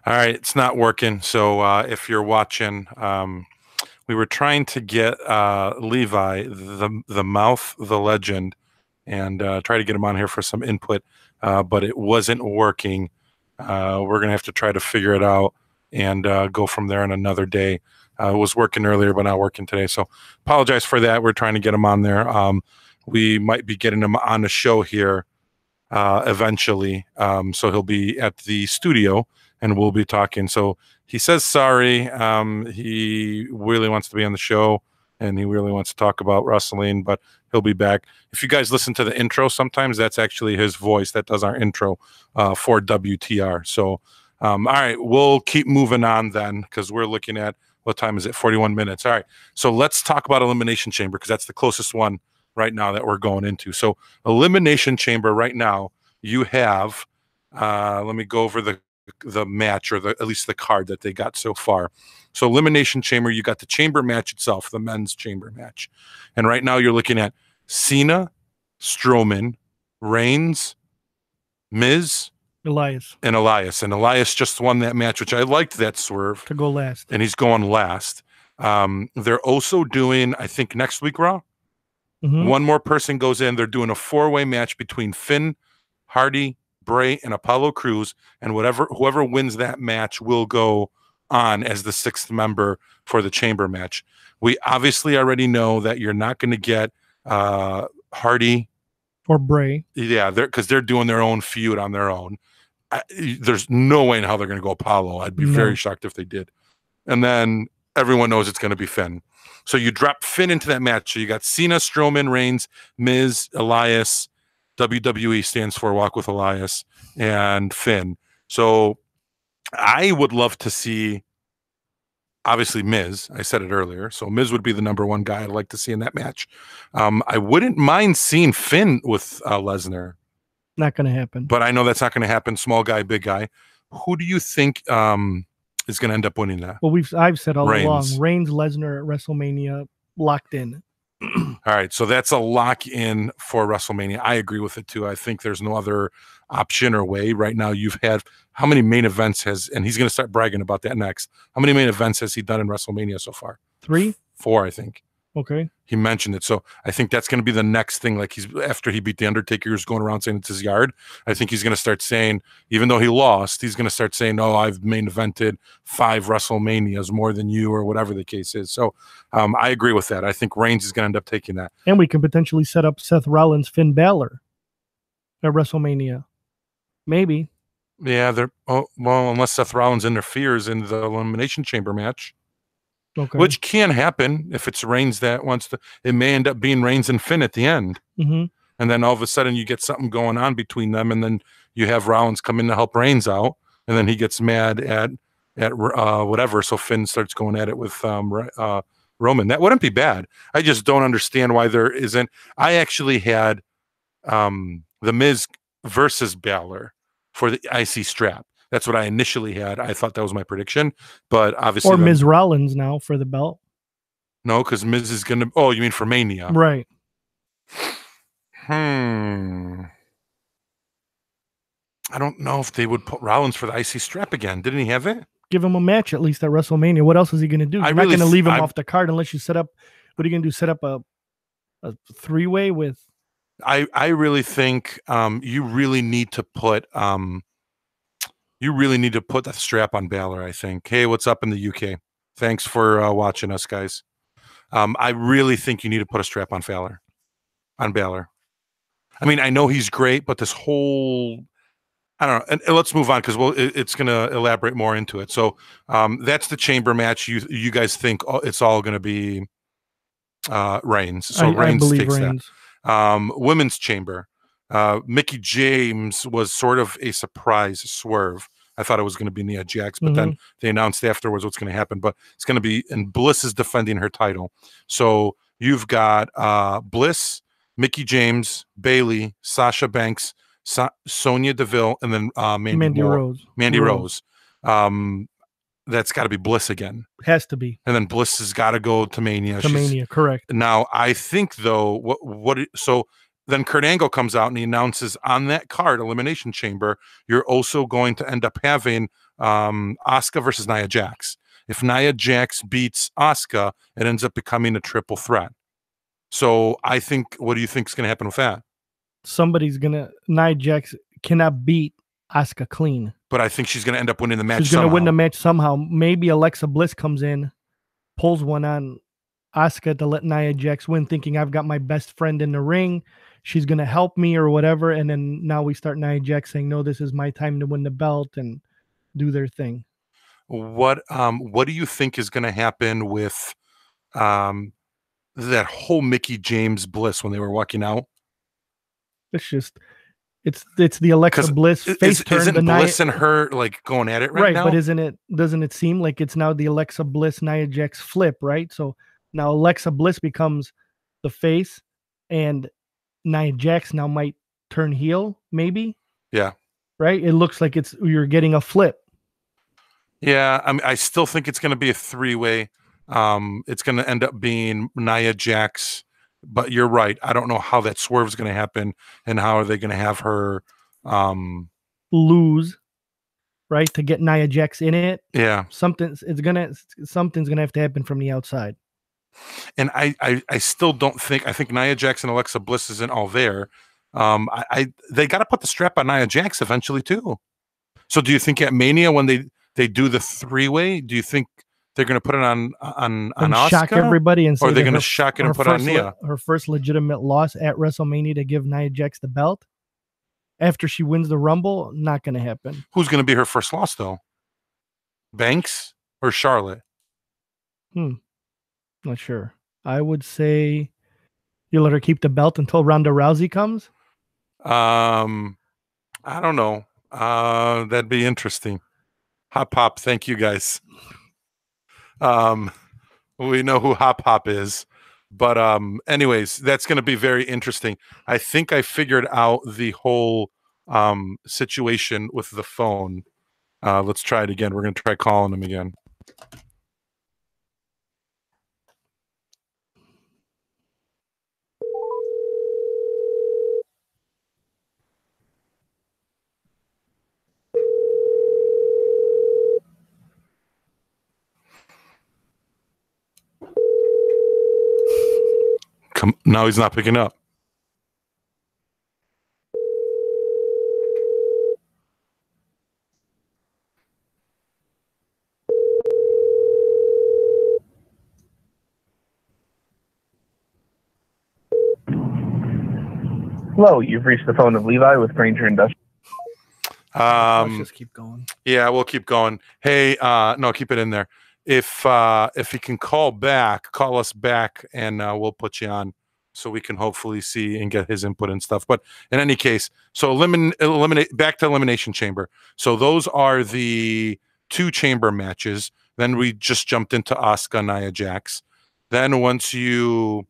All right, it's not working. So if you're watching, we were trying to get Levi, the mouth, the legend, and try to get him on here for some input, but it wasn't working. We're gonna have to try to figure it out and go from there on another day. It was working earlier, but not working today. So apologize for that. We're trying to get him on there. We might be getting him on the show here eventually. So he'll be at the studio and we'll be talking. So he says sorry. He really wants to be on the show and he really wants to talk about wrestling, but he'll be back. If you guys listen to the intro, sometimes that's actually his voice that does our intro for WTR. So, all right, we'll keep moving on then because we're looking at what time is it? 41 minutes. All right. So let's talk about Elimination Chamber because that's the closest one right now that we're going into. So Elimination Chamber right now, you have, let me go over the match or at least the card that they got so far. So Elimination Chamber, you got the chamber match itself, the men's chamber match. And right now you're looking at Cena, Strowman, Reigns, Miz, Elias. And Elias just won that match, which I liked that swerve. To go last. And he's going last. They're also doing, I think, next week, Raw. Mm-hmm. One more person goes in. They're doing a 4-way match between Finn, Hardy, Bray, and Apollo Crews. And whoever wins that match will go on as the 6th member for the chamber match. We obviously already know that you're not going to get Hardy or Bray. Yeah, because they're doing their own feud on their own. There's no way in hell they're going to go Apollo. I'd be very shocked if they did. And then everyone knows it's going to be Finn. So you drop Finn into that match. So you got Cena, Strowman, Reigns, Miz, Elias. WWE stands for Walk with Elias, and Finn. So I would love to see, obviously, Miz. I said it earlier. So Miz would be the number one guy I'd like to see in that match. I wouldn't mind seeing Finn with Lesnar. Not going to happen. But I know that's not going to happen. Small guy, big guy. Who do you think is going to end up winning that? Well, I've said all Reigns. along, Reigns, Lesnar at WrestleMania, locked in. All right, so that's a lock in for WrestleMania. I agree with it too. I think there's no other option or way right now. You've had how many main events and he's going to start bragging about that next. How many main events has he done in WrestleMania so far? 3? 4, I think. Okay. He mentioned it. So I think that's going to be the next thing. Like after he beat The Undertaker, he's going around saying it's his yard. I think he's going to start saying, even though he lost, he's going to start saying, oh, I've main evented 5 WrestleManias more than you, or whatever the case is. So I agree with that. I think Reigns is going to end up taking that. And we can potentially set up Seth Rollins, Finn Balor at WrestleMania. Maybe. Yeah, well, unless Seth Rollins interferes in the Elimination Chamber match. Okay. Which can happen if it's Reigns that wants to. It may end up being Reigns and Finn at the end. Mm-hmm. And then all of a sudden you get something going on between them, and then you have Rollins come in to help Reigns out, and then he gets mad at whatever, so Finn starts going at it with Roman. That wouldn't be bad. I just don't understand why there isn't. I actually had The Miz versus Balor for the IC strap. That's what I initially had. I thought that was my prediction, but obviously, or Miz Rollins now for the belt. No, because Miz is gonna. Oh, you mean for Mania? Right. I don't know if they would put Rollins for the IC strap again. Didn't he have it? Give him a match at least at WrestleMania. What else is he going to do? You're not going to leave him off the card unless you set up. What are you going to do? Set up a 3-way with? I really think you really need to put the strap on Balor, I think. Hey, what's up in the UK? Thanks for watching us, guys. I really think you need to put a strap on Balor. I mean, I know he's great, but this whole, I don't know. And let's move on because it's going to elaborate more into it. So that's the chamber match. You guys think it's all going to be Reigns. So Reigns takes Reigns. That. Women's chamber. Mickie James was sort of a surprise swerve. I thought it was going to be Nia Jax, but then they announced afterwards what's going to happen. But it's going to be, and Bliss is defending her title. So you've got Bliss, Mickie James, Bayley, Sasha Banks, Sonya Deville, and then Mandy Rose. Mandy Rose. That's got to be Bliss again. Has to be. And then Bliss has got to go to Mania. Mania, correct. Now, I think, though, so then Kurt Angle comes out and he announces on that card, Elimination Chamber, you're also going to end up having Asuka versus Nia Jax. If Nia Jax beats Asuka, it ends up becoming a triple threat. So I think, what do you think is going to happen with that? Nia Jax cannot beat Asuka clean. But I think she's going to end up winning the match. She's going to win the match somehow. Maybe Alexa Bliss comes in, pulls one on Asuka to let Nia Jax win, thinking I've got my best friend in the ring. She's going to help me or whatever. And then now we start Nia Jax saying, no, this is my time to win the belt and do their thing. What do you think is going to happen with that whole Mickie James Bliss when they were walking out? It's the Alexa Bliss face turn. Isn't Bliss and her like going at it right now? But doesn't it seem like it's now the Alexa Bliss Nia Jax flip, right? So now Alexa Bliss becomes the face and Nia Jax now might turn heel, maybe. Yeah. Right? It looks like you're getting a flip. Yeah, I mean, I still think it's going to be a 3-way. It's going to end up being Nia Jax, but you're right. I don't know how that swerve is going to happen, and how are they going to have her lose, right, to get Nia Jax in it? Yeah, something's gonna have to happen from the outside. And I still don't think. I think Nia Jax and Alexa Bliss isn't all there. They got to put the strap on Nia Jax eventually too. So do you think at Mania when they do the 3-way, do you think they're going to put it on Asuka? Shock everybody and say, or are they going to shock it and put it on Nia? Her first legitimate loss at WrestleMania to give Nia Jax the belt after she wins the Rumble? Not going to happen. Who's going to be her first loss though? Banks or Charlotte? Not sure. I would say you let her keep the belt until Ronda Rousey comes. I don't know. That'd be interesting. Hop Hop, thank you guys. We know who Hop Hop is, but anyways, that's going to be very interesting. I think I figured out the whole situation with the phone. Let's try it again. We're going to try calling him again. Now he's not picking up. Hello, you've reached the phone of Levi with Granger Industrial. Let's just keep going. Yeah, we'll keep going. Hey, no, keep it in there. If you can call us back, and we'll put you on so we can hopefully see and get his input and stuff. But in any case, so eliminate back to Elimination Chamber. So those are the 2 chamber matches. Then we just jumped into Asuka, Nia Jax. Then once you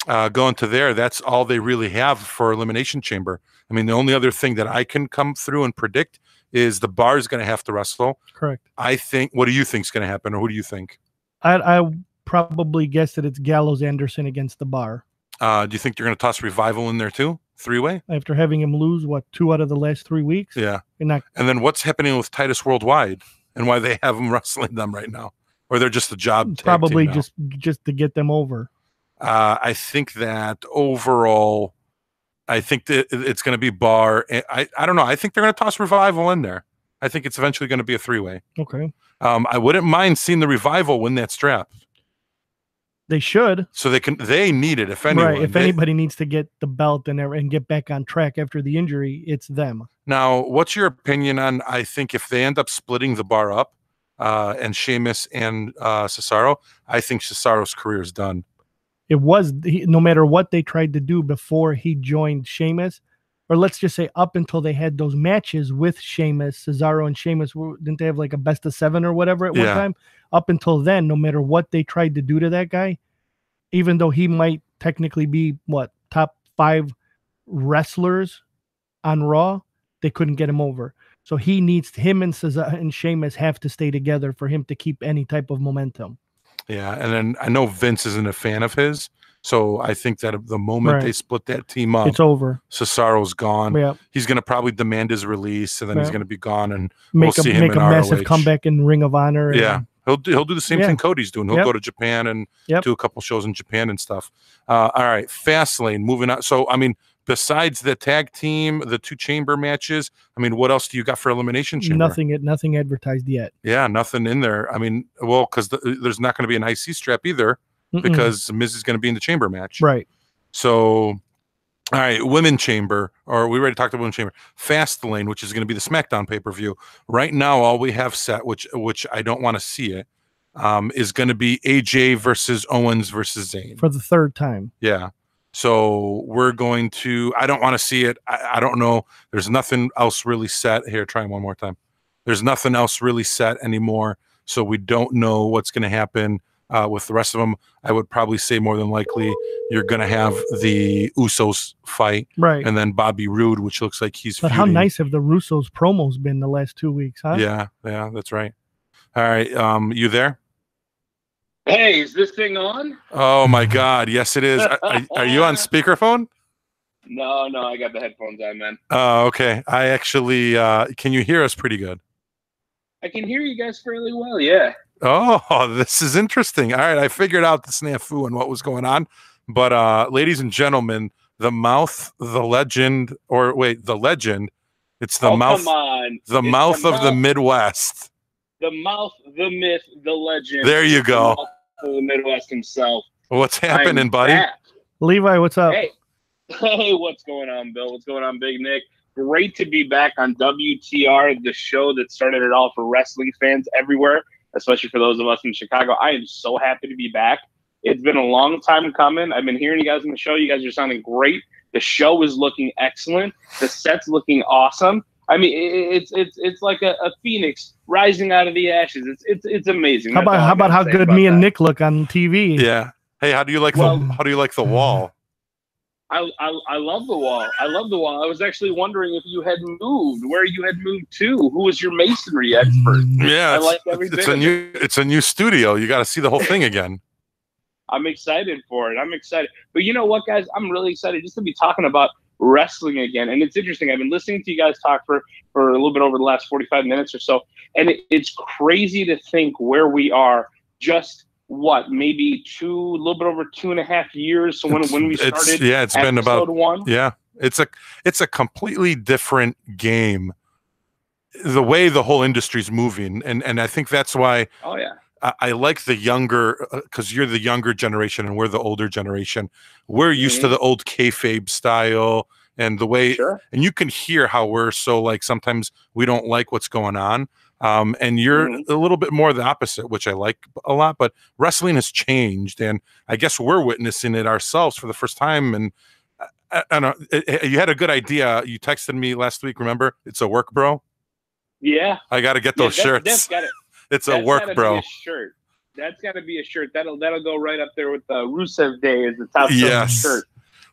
go into there, that's all they really have for Elimination Chamber. I mean, the only other thing that I can come through and predict is the Bar is going to have to wrestle. Correct. I think. What do you think is going to happen, or who do you think? I probably guess that it's Gallows Anderson against the Bar. Do you think you're going to toss Revival in there too? 3-way? After having him lose, what, 2 out of the last 3 weeks? Yeah. And then what's happening with Titus Worldwide and why they have them wrestling them right now? Or they're just a job tag probably team now? just to get them over. I think that overall, I think that it's going to be Bar. I don't know. I think they're going to toss Revival in there. I think it's eventually going to be a 3-way. Okay. I wouldn't mind seeing the Revival win that strap. They should. So they need it, if anyone. Right. If anybody needs to get the belt and get back on track after the injury, it's them. Now, what's your opinion on, I think if they end up splitting the Bar up, and Sheamus and Cesaro, I think Cesaro's career is done. It was, no matter what they tried to do before he joined Sheamus, or let's just say up until they had those matches with Sheamus, Cesaro and Sheamus, didn't they have like a best of 7 or whatever at one time? Up until then, no matter what they tried to do to that guy, even though he might technically be, what, top 5 wrestlers on Raw, they couldn't get him over. So him and Cesaro and Sheamus have to stay together for him to keep any type of momentum. Yeah, and then I know Vince isn't a fan of his, so I think that the moment they split that team up, it's over. Cesaro's gone. Yeah. He's going to probably demand his release, and then he's going to be gone, and we'll see him make in a massive ROH. comeback in Ring of Honor. Yeah, he'll do the same thing Cody's doing. He'll go to Japan and do a couple shows in Japan and stuff. All right, Fastlane, moving on. So, I mean, besides the tag team, the 2 chamber matches, I mean, what else do you got for Elimination Chamber? Nothing advertised yet. Yeah, nothing in there. I mean, well, because there's not going to be an IC strap either, because Miz is going to be in the chamber match. Right. So, all right, Women Chamber, or we already talked about Women Chamber. Fastlane, which is going to be the SmackDown pay-per-view. Right now, all we have set, which I don't want to see it, is going to be AJ versus Owens versus Zayn. For the 3rd time. Yeah. So we're going to, I don't want to see it. I don't know. There's nothing else really set. Here, try one more time. There's nothing else really set anymore. So we don't know what's going to happen with the rest of them. I would probably say more than likely you're going to have the Usos fight. Right. And then Bobby Roode, which looks like he's But feuding. how nice have the Russos promos been the last 2 weeks, huh? Yeah, that's right. All right. You there? Hey, is this thing on? Oh my God! Yes, it is. Are you on speakerphone? No, I got the headphones on, man. Oh, okay. I actually, can you hear us pretty good? I can hear you guys fairly well, yeah. Oh, this is interesting. All right, I figured out the snafu and what was going on. But, ladies and gentlemen, the mouth, the legend, or wait, the legend. It's the mouth. Come on. The mouth of the Midwest. The mouth, the myth, the legend. There you go. The mouth of the Midwest himself. What's happening, buddy? Back. Levi, what's up? Hey, what's going on, Bill? What's going on, Big Nick? Great to be back on WTR, the show that started it all for wrestling fans everywhere. especially for those of us in Chicago. I am so happy to be back. It's been a long time coming. I've been hearing you guys on the show. You guys are sounding great. The show is looking excellent. The set's looking awesome. I mean, it's like a phoenix rising out of the ashes. It's amazing. How about how good me and Nick look on TV? Yeah. Hey, how do you like the wall? I love the wall. I love the wall. I was actually wondering if you had moved, where you had moved to. Who was your masonry expert? Yeah, I like every bit of it. It's a new studio. You got to see the whole thing again. I'm excited for it. I'm excited. But you know what, guys? I'm really excited just to be talking about wrestling again. And it's interesting. I've been listening to you guys talk for a little bit over the last 45 minutes or so. And it's crazy to think where we are just, maybe a little bit over 2.5 years. So when we started, it's been about 1. Yeah, it's a completely different game. The way the whole industry's moving, and I think that's why. Oh yeah. I like the younger, because you're the younger generation and we're the older generation. We're used to the old kayfabe style and the way, and you can hear how we're so like sometimes we don't like what's going on. And you're a little bit more the opposite, which I like a lot. But wrestling has changed, and I guess we're witnessing it ourselves for the first time. And I don't know, you had a good idea. You texted me last week. Remember, it's a work, bro. Yeah, I got to get those shirts. That's got it. It's a work, bro. Be a shirt. That's got to be a shirt. That'll go right up there with Rusev Day as the top shirt.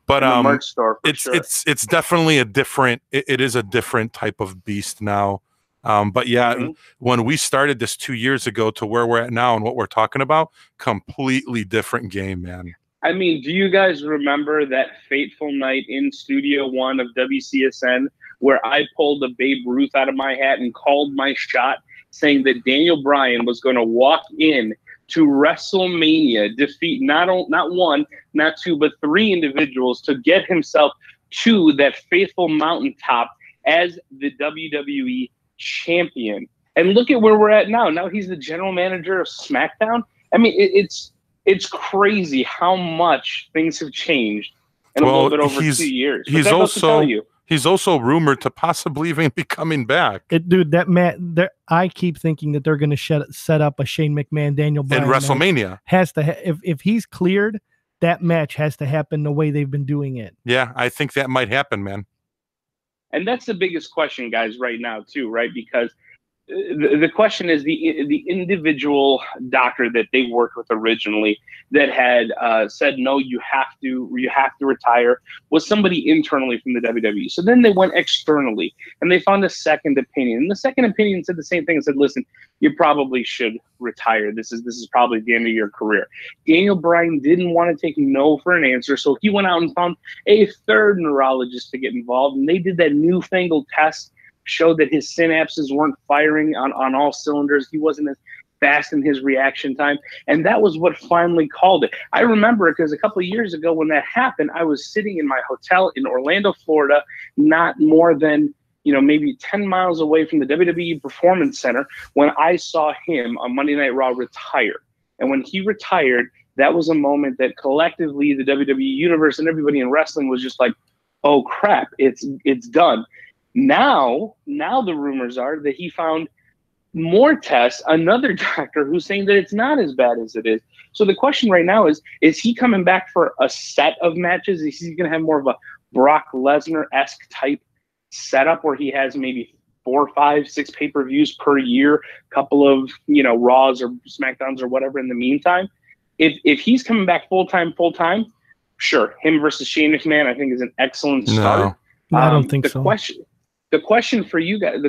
But in the merch store. It's definitely a different. It is a different type of beast now. But yeah, when we started this 2 years ago to where we're at now and what we're talking about, completely different game, man. I mean, do you guys remember that fateful night in Studio One of WCSN where I pulled a Babe Ruth out of my hat and called my shot, saying that Daniel Bryan was going to walk in to WrestleMania, defeat not 1, not 2, but 3 individuals to get himself to that faithful mountaintop as the WWE champion? And look at where we're at now. Now he's the general manager of SmackDown. I mean, it's crazy how much things have changed in a little bit over 2 years. He's also rumored to possibly even be coming back. Dude, I keep thinking that they're going to set up a Shane McMahon, Daniel Bryan in WrestleMania. Has to if he's cleared, that match has to happen the way they've been doing it. Yeah, I think that might happen, man. And that's the biggest question, guys, right now too, right? Because the question is the individual doctor that they worked with originally that had said, no, you have to retire, was somebody internally from the WWE. So then they went externally and they found a second opinion. And the second opinion said the same thing and said, listen, you probably should retire. This is probably the end of your career. Daniel Bryan didn't want to take no for an answer. So he went out and found a third neurologist to get involved. And they did that newfangled test, showed that his synapses weren't firing on all cylinders. He wasn't as fast in his reaction time. And that was what finally called it. I remember because a couple of years ago when that happened, I was sitting in my hotel in Orlando, Florida, not more than maybe 10 miles away from the WWE Performance Center when I saw him on Monday Night Raw retire. And when he retired, that was a moment that collectively the WWE Universe and everybody in wrestling was just like, oh crap, it's done. Now the rumors are that he found more tests, another doctor who's saying that it's not as bad as it is. So the question right now is he coming back for a set of matches? Is he going to have more of a Brock Lesnar-esque type setup where he has maybe 4, 5, 6 pay-per-views per year, couple of, Raws or SmackDowns or whatever in the meantime? If he's coming back full-time, sure, him versus Shane McMahon I think is an excellent start. No, I don't think so. The question for you guys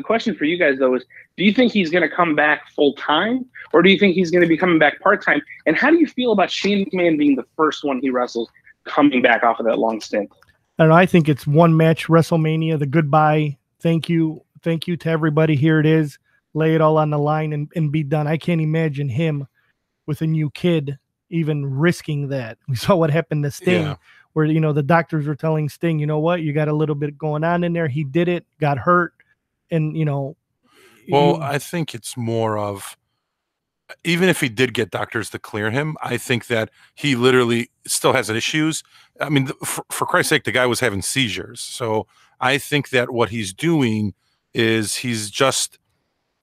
though is, do you think he's going to come back full time, or do you think he's going to be coming back part time? And how do you feel about Shane McMahon being the first one he wrestles coming back off of that long stint? I don't know. I think it's one match WrestleMania, the goodbye. Thank you to everybody. Here it is. Lay it all on the line and be done. I can't imagine him with a new kid even risking that. We saw what happened to Sting. Where, the doctors were telling Sting, you know what, you got a little bit going on in there. He did it, got hurt. And, well, I think it's more of, even if he did get doctors to clear him, I think that he literally still has issues. I mean, for Christ's sake, the guy was having seizures. So I think that what he's doing is he's just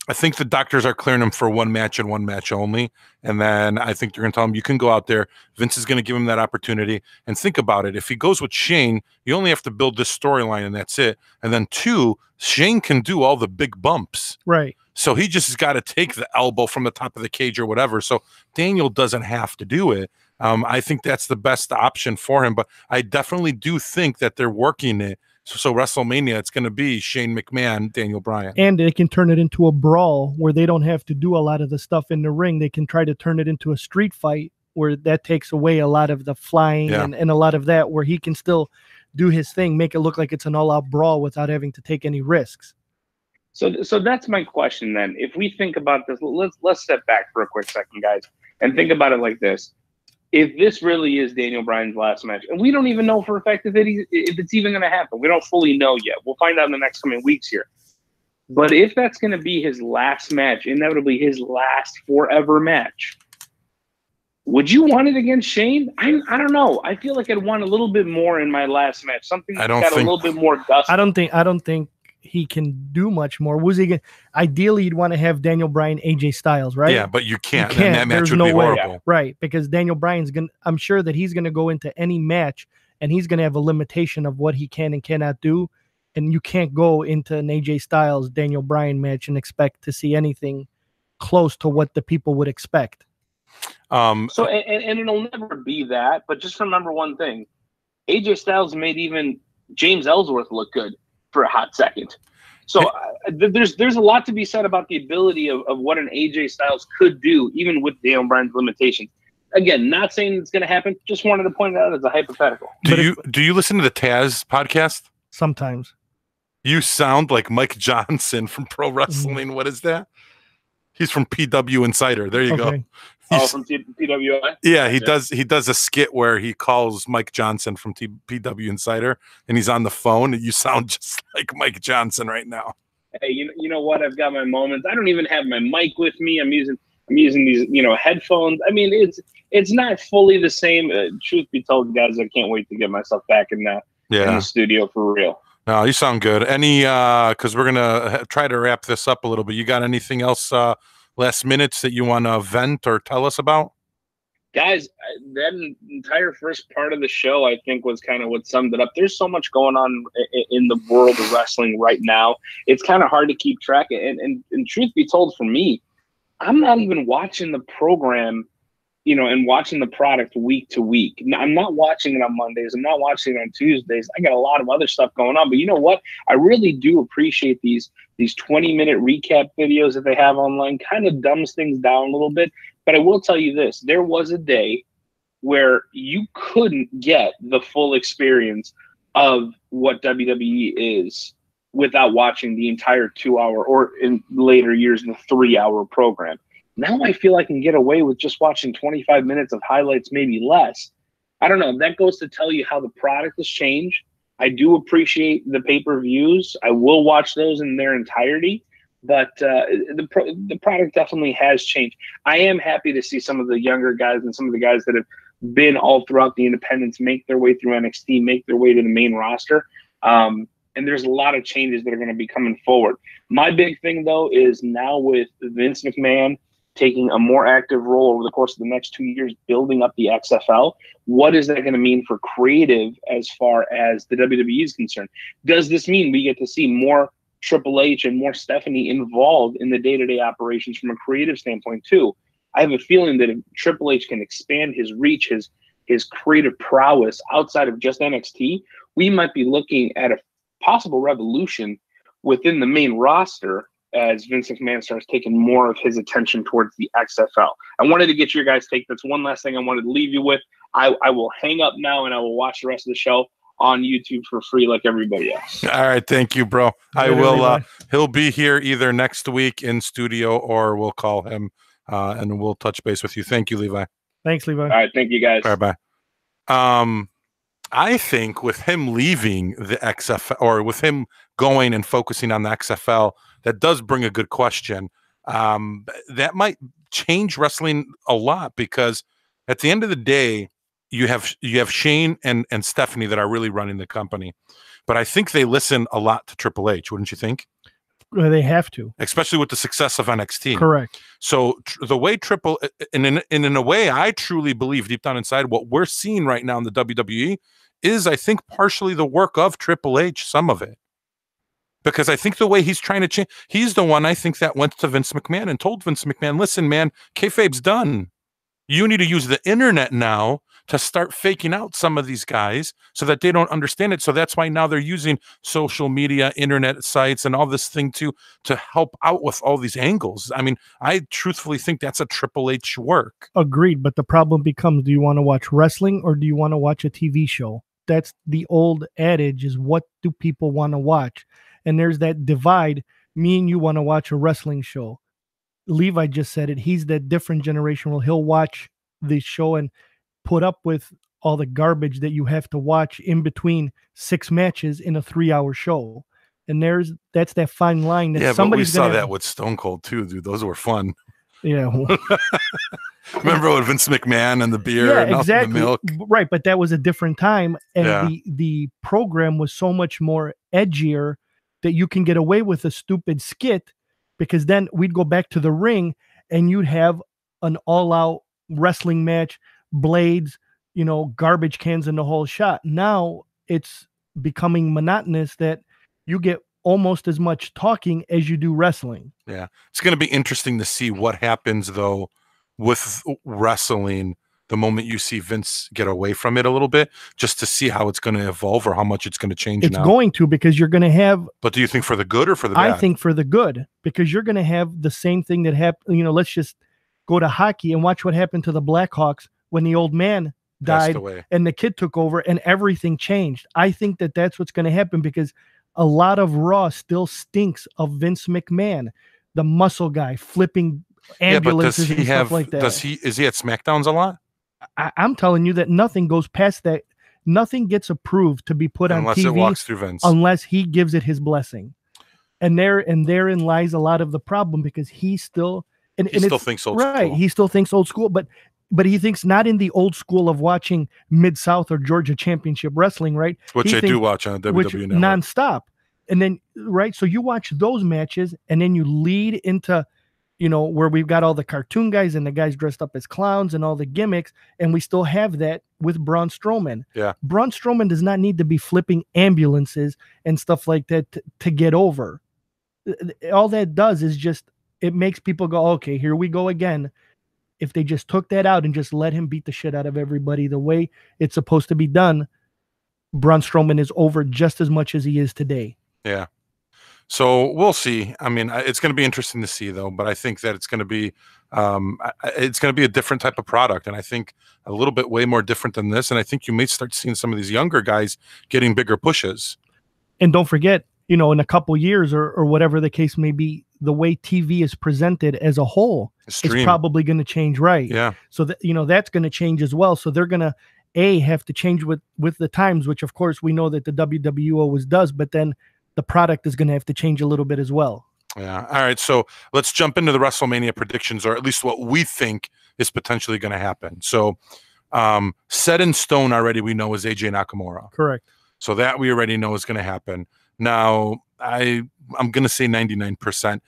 I think the doctors are clearing him for one match and one match only. And then I think they're going to tell him, you can go out there. Vince is going to give him that opportunity. And think about it. If he goes with Shane, you only have to build this storyline and that's it. And then 2, Shane can do all the big bumps. Right. So he just has got to take the elbow from the top of the cage or whatever. So Daniel doesn't have to do it. I think that's the best option for him. But I definitely do think that they're working it. So WrestleMania, it's going to be Shane McMahon, Daniel Bryan. And they can turn it into a brawl where they don't have to do a lot of the stuff in the ring. They can try to turn it into a street fight where that takes away a lot of the flying and a lot of that, where he can still do his thing, make it look like it's an all-out brawl without having to take any risks. So that's my question then. If we think about this, let's step back for a quick second, guys, and think about it like this. If this really is Daniel Bryan's last match, and we don't even know for a fact if it's even going to happen. We don't fully know yet. We'll find out in the next coming weeks here. But if that's going to be his last match, inevitably his last forever match, would you want it against Shane? I don't know. I feel like I'd want a little bit more in my last match. Something that's got a little bit more dust. I don't think he can do much more. Was he gonna, ideally you'd want to have Daniel Bryan, AJ Styles, right? Yeah, but you can't. And that match would be horrible. Right, because Daniel Bryan's gonna, I'm sure that he's gonna go into any match and he's gonna have a limitation of what he can and cannot do. And you can't go into an AJ Styles Daniel Bryan match and expect to see anything close to what the people would expect. And it'll never be that, but just remember one thing. AJ Styles made even James Ellsworth look good for a hot second. So there's a lot to be said about the ability of what an AJ Styles could do, even with Daniel Bryan's limitations. Again, not saying it's going to happen. Just wanted to point it out as a hypothetical. Do you listen to the Taz podcast? Sometimes. You sound like Mike Johnson from Pro Wrestling. What is that? He's from PW Insider. There you go. From PWI? Yeah, he does a skit where he calls Mike Johnson from PW Insider, and he's on the phone, and you sound just like Mike Johnson right now. Hey, you know what? I've got my moments. I don't even have my mic with me. I'm using these, headphones. I mean, it's not fully the same. Truth be told, guys, I can't wait to get myself back in the studio for real. No, you sound good. Because we're gonna try to wrap this up a little bit. You got anything else last minutes that you want to vent or tell us about? Guys, that entire first part of the show, I think, was kind of what summed it up. There's so much going on in the world of wrestling right now. It's kind of hard to keep track. And truth be told, for me, I'm not even watching the program, and watching the product week to week. I'm not watching it on Mondays. I'm not watching it on Tuesdays. I got a lot of other stuff going on. But you know what? I really do appreciate these 20-minute recap videos that they have online. Kind of dumbs things down a little bit. But I will tell you this. There was a day where you couldn't get the full experience of what WWE is without watching the entire 2-hour, or in later years, the 3-hour program. Now I feel I can get away with just watching 25 minutes of highlights, maybe less. I don't know. That goes to tell you how the product has changed. I do appreciate the pay-per-views. I will watch those in their entirety, but the product definitely has changed. I am happy to see some of the younger guys and some of the guys that have been all throughout the independents make their way through NXT, make their way to the main roster. And there's a lot of changes that are going to be coming forward. My big thing, though, is now with Vince McMahon taking a more active role over the course of the next 2 years, building up the XFL. What is that going to mean for creative as far as the WWE is concerned? Does this mean we get to see more Triple H and more Stephanie involved in the day-to-day operations from a creative standpoint too? I have a feeling that if Triple H can expand his reach, his creative prowess outside of just NXT, we might be looking at a possible revolution within the main roster as Vince McMahon starts taking more of his attention towards the XFL. I wanted to get your guys' take. That's one last thing I wanted to leave you with. I will hang up now and I will watch the rest of the show on YouTube for free like everybody else. All right. Thank you, bro. I will. He'll be here either next week in studio or we'll call him and we'll touch base with you. Thank you, Levi. Thanks, Levi. All right. Thank you, guys. Bye-bye. I think with him leaving the XFL, or with him going and focusing on the XFL, that does bring a good question. That might change wrestling a lot, because at the end of the day, you have Shane and Stephanie that are really running the company. But I think they listen a lot to Triple H, wouldn't you think? They have to, especially with the success of NXT. correct. So the way in a way, I truly believe deep down inside what we're seeing right now in the WWE is, I think, partially the work of Triple H, some of it. Because I think the way he's trying to change, he's the one, I think, that went to Vince McMahon and told Vince McMahon, listen, man, kayfabe's done. You need to use the internet now to start faking out some of these guys so that they don't understand it. So that's why now they're using social media, internet sites, and all this thing to help out with all these angles. I mean, I truthfully think that's a Triple H work. Agreed. But the problem becomes, do you want to watch wrestling or do you want to watch a TV show? That's the old adage, is what do people want to watch? And there's that divide. Me and you want to watch a wrestling show. Levi just said it. He's that different generation where he'll watch the show and put up with all the garbage that you have to watch in between 6 matches in a 3-hour show. And that's that fine line that but we saw that with Stone Cold too, dude. Those were fun. Yeah. Remember with Vince McMahon and the beer and exactly. the milk? Right, but that was a different time. And the program was so much more edgier that you can get away with a stupid skit, because then we'd go back to the ring and you'd have an all-out wrestling match, blades, garbage cans in the whole shot. Now it's becoming monotonous that you get almost as much talking as you do wrestling. Yeah. It's going to be interesting to see what happens, though, with wrestling the moment you see Vince get away from it a little bit, just to see how it's going to evolve or how much it's going to change now. It's going to, because you're going to have... But do you think for the good or for the bad? I think for the good, because you're going to have the same thing that happened. Let's just go to hockey and watch what happened to the Blackhawks when the old man died and the kid took over and everything changed. I think that that's what's going to happen, because a lot of Raw still stinks of Vince McMahon, the muscle guy flipping ambulances and stuff like that. Is he at SmackDowns a lot? I'm telling you that nothing goes past that. Nothing gets approved to be put on TV unless it walks through Vince, unless he gives it his blessing. And therein lies a lot of the problem, because he still thinks old school. He still thinks old school, but he thinks not in the old school of watching Mid-South or Georgia Championship Wrestling, right? Which I do watch on WWE Network. Nonstop. And then, right, so you watch those matches and then you lead into, where we've got all the cartoon guys and the guys dressed up as clowns and all the gimmicks, and we still have that with Braun Strowman. Yeah. Braun Strowman does not need to be flipping ambulances and stuff like that to get over. All that does is just, it makes people go, okay, here we go again. If they just took that out and just let him beat the shit out of everybody the way it's supposed to be done, Braun Strowman is over just as much as he is today. Yeah. So we'll see. I mean, it's going to be interesting to see, though. But I think that it's going to be a different type of product, and I think a little bit way more different than this. And I think you may start seeing some of these younger guys getting bigger pushes. And don't forget, in a couple years or whatever the case may be, the way TV is presented as a whole is probably going to change, right? Yeah. So that that's going to change as well. So they're going to have to change with the times, which of course we know that the WWE always does, but then the product is going to have to change a little bit as well. Yeah. All right. So let's jump into the WrestleMania predictions, or at least what we think is potentially going to happen. So set in stone already, we know, is AJ Nakamura. Correct. So that we already know is going to happen. Now, I'm going to say 99%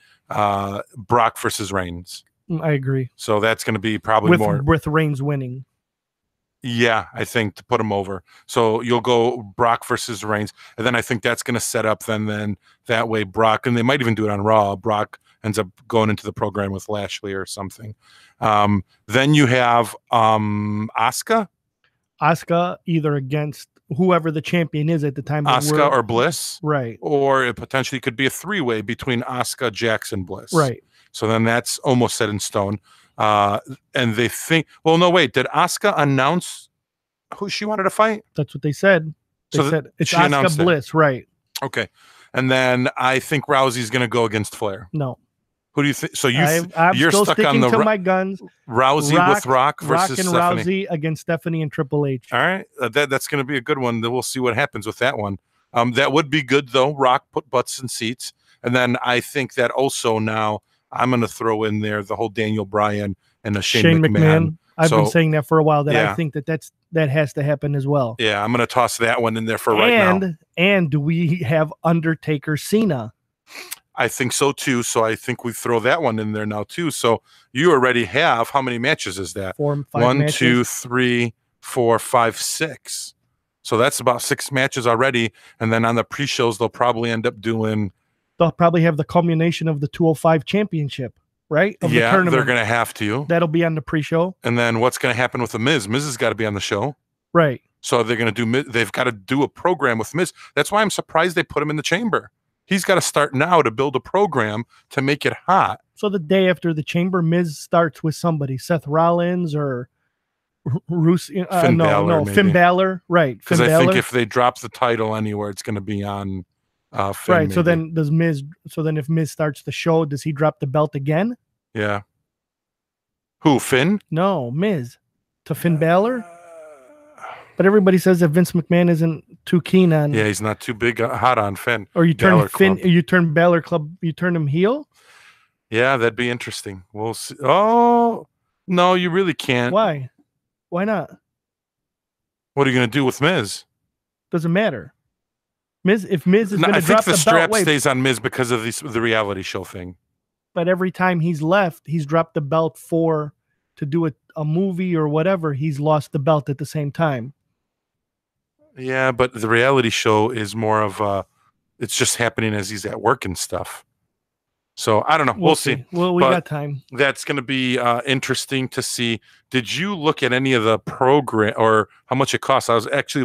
Brock versus Reigns. I agree. So that's going to be probably more. With Reigns winning. Yeah, I think, to put him over. So you'll go Brock versus Reigns, and then I think that's going to set up then that way Brock, and they might even do it on Raw. Brock ends up going into the program with Lashley or something. Then you have Asuka. Asuka either against whoever the champion is at the time. Asuka or Bliss. Right. Or it potentially could be a 3-way between Asuka, Jackson, Bliss. Right. So then that's almost set in stone. And they think, well, no, wait, did Asuka announce who she wanted to fight? That's what they said. They said it's Asuka Bliss, right? Okay. And then I think Rousey's going to go against Flair. No. Who do you think? So I'm you're still stuck sticking on to my guns. Rousey with Rock versus and Stephanie. Rousey against Stephanie and Triple H. All right, that's going to be a good one. We'll see what happens with that one. That would be good, though. Rock put butts in seats, and then I think that also now I'm going to throw in there the whole Daniel Bryan and the Shane McMahon. I've been saying that for a while. I think that has to happen as well. Yeah, I'm going to toss that one in there for right now. And do we have Undertaker Cena? I think so too. So I think we throw that one in there now too. So you already have, how many matches is that? 4 and 5 1, matches. 2, 3, 4, 5, 6. So that's about 6 matches already. And then on the pre-shows, they'll probably end up doing. They'll probably have the culmination of the 205 championship, right? Of the Yeah, tournament. they're going to have to. That'll be on the pre-show. And then what's going to happen with the Miz? Miz has got to be on the show. Right. So they're going to do. They've got to do a program with Miz. That's why I'm surprised they put him in the chamber. He's got to start now to build a program to make it hot. So the day after the chamber, Miz starts with somebody, Seth Rollins or Finn Balor, maybe. Finn Balor, right? Because I think if they drop the title anywhere, it's going to be on Finn. Right. Maybe. So then does Miz? So then if Miz starts the show, does he drop the belt again? Yeah. Who, Finn? No, Miz to Finn Balor. But everybody says that Vince McMahon isn't too keen on. Yeah, he's not too big hot on Finn. Or you turn Balor Finn, Club. you turn Balor Club, you turn him heel. Yeah, that'd be interesting. We'll see. Oh no, you really can't. Why? Why not? What are you going to do with Miz? Doesn't matter. Miz, if Miz is going to I drop think the the belt, strap stays on Miz because of the reality show thing. But every time he's left, he's dropped the belt to do a movie or whatever. He's lost the belt at the same time. Yeah, but the reality show is more of it's just happening as he's at work and stuff. So I don't know. We'll see. Well, we got time. That's going to be interesting to see. Did you look at any of the program or how much it costs? I was actually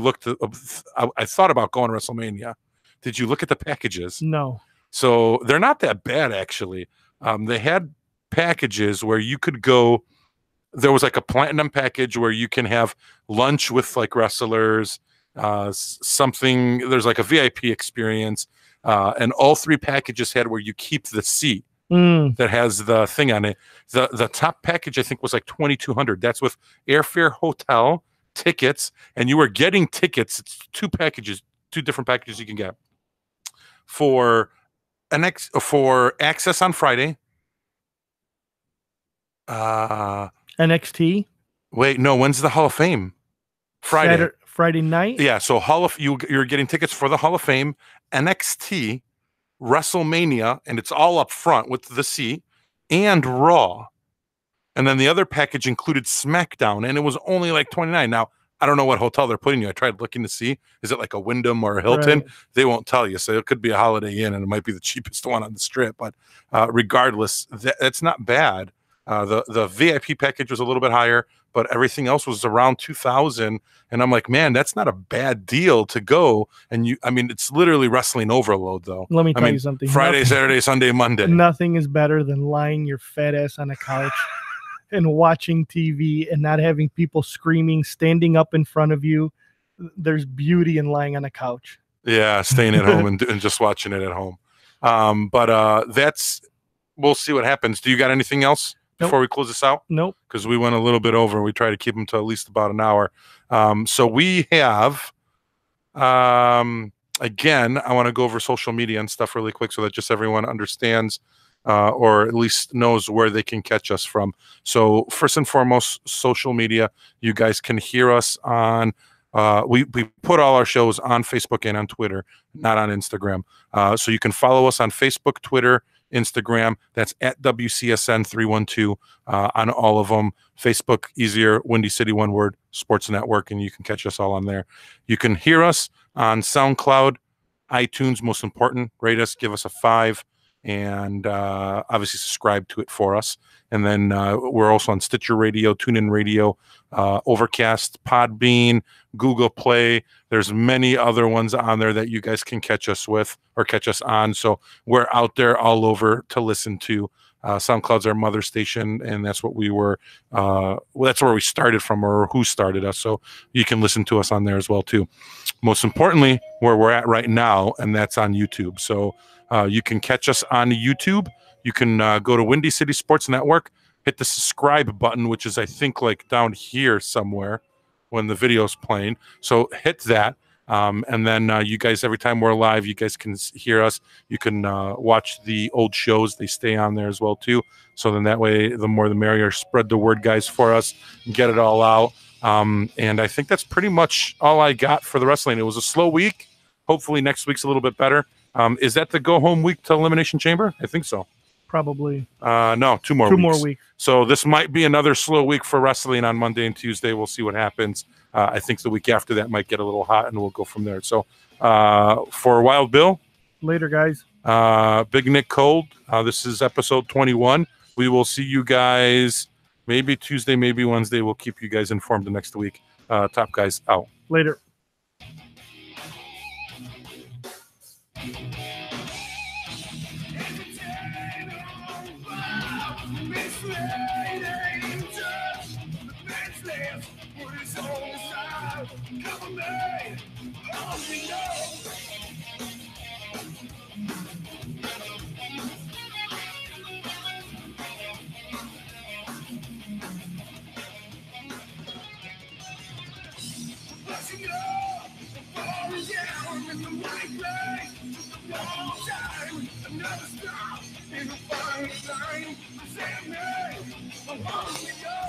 I thought about going to WrestleMania. Did you look at the packages? No. So they're not that bad, actually. They had packages where you could go. There was like a platinum package where you can have lunch with like wrestlers, something. There's like a VIP experience, and all 3 packages had where you keep the seat that has the thing on it. The top package I think was like $2,200. That's with airfare, hotel, tickets, and you were getting tickets. It's 2 different packages you can get for access on Friday. NXT. Wait, no. When's the Hall of Fame? Friday. Friday night. Yeah. So you're getting tickets for the Hall of Fame, NXT, WrestleMania, and it's all up front with the seat, and Raw. And then the other package included SmackDown, and it was only like $29. Now I don't know what hotel they're putting you. I tried looking to see, is it like a Wyndham or a Hilton? Right. They won't tell you. So it could be a Holiday Inn, and it might be the cheapest one on the strip. But regardless, that's not bad. The VIP package was a little bit higher, but everything else was around $2,000. And I'm like, man, that's not a bad deal to go. And it's literally wrestling overload, though. Let me tell you something. Friday, Saturday, Sunday, Monday. Nothing is better than lying your fat ass on a couch and watching TV and not having people screaming, standing up in front of you. There's beauty in lying on a couch. Yeah, staying at home and just watching it at home. We'll see what happens. Do you got anything else before we close this out? Nope. Because we went a little bit over. We try to keep them to at least about an hour. So we have, again, I want to go over social media and stuff really quick so that just everyone understands or at least knows where they can catch us from. So first and foremost, social media. You guys can hear us on we put all our shows on Facebook and on Twitter, not on Instagram. So you can follow us on Facebook, Twitter, Instagram. That's at WCSN312 on all of them. Facebook, easier, Windy City, one word, Sports Network, and you can catch us all on there. You can hear us on SoundCloud, iTunes, most important. Rate us, give us a 5, and obviously subscribe to it for us. And then we're also on Stitcher Radio, TuneIn Radio, Overcast, Podbean, Google Play. There's many other ones on there that you guys can catch us with or catch us on. So we're out there all over to listen to. SoundCloud's our mother station, and that's what we were. That's where we started from, or who started us. So you can listen to us on there as well too. Most importantly, where we're at right now, and that's on YouTube. So you can catch us on YouTube. You can go to Windy City Sports Network, hit the subscribe button, which is, I think, like down here somewhere when the video's playing. So hit that. And then you guys, every time we're live, you guys can hear us. You can watch the old shows. They stay on there as well, too. So then that way, the more the merrier. Spread the word, guys, for us and get it all out. And I think that's pretty much all I got for the wrestling. It was a slow week. Hopefully next week's a little bit better. Is that the go home week to Elimination Chamber? I think so. Probably. No, 2 more Two weeks. more weeks. So this might be another slow week for wrestling on Monday and Tuesday. We'll see what happens. I think the week after that might get a little hot, and we'll go from there. So for Wild Bill. Later, guys. Big Nick Cold. This is episode 21. We will see you guys maybe Tuesday, maybe Wednesday. We'll keep you guys informed the next week. Top Guys out. Later. Another stop in the final line. Save me. I want to go.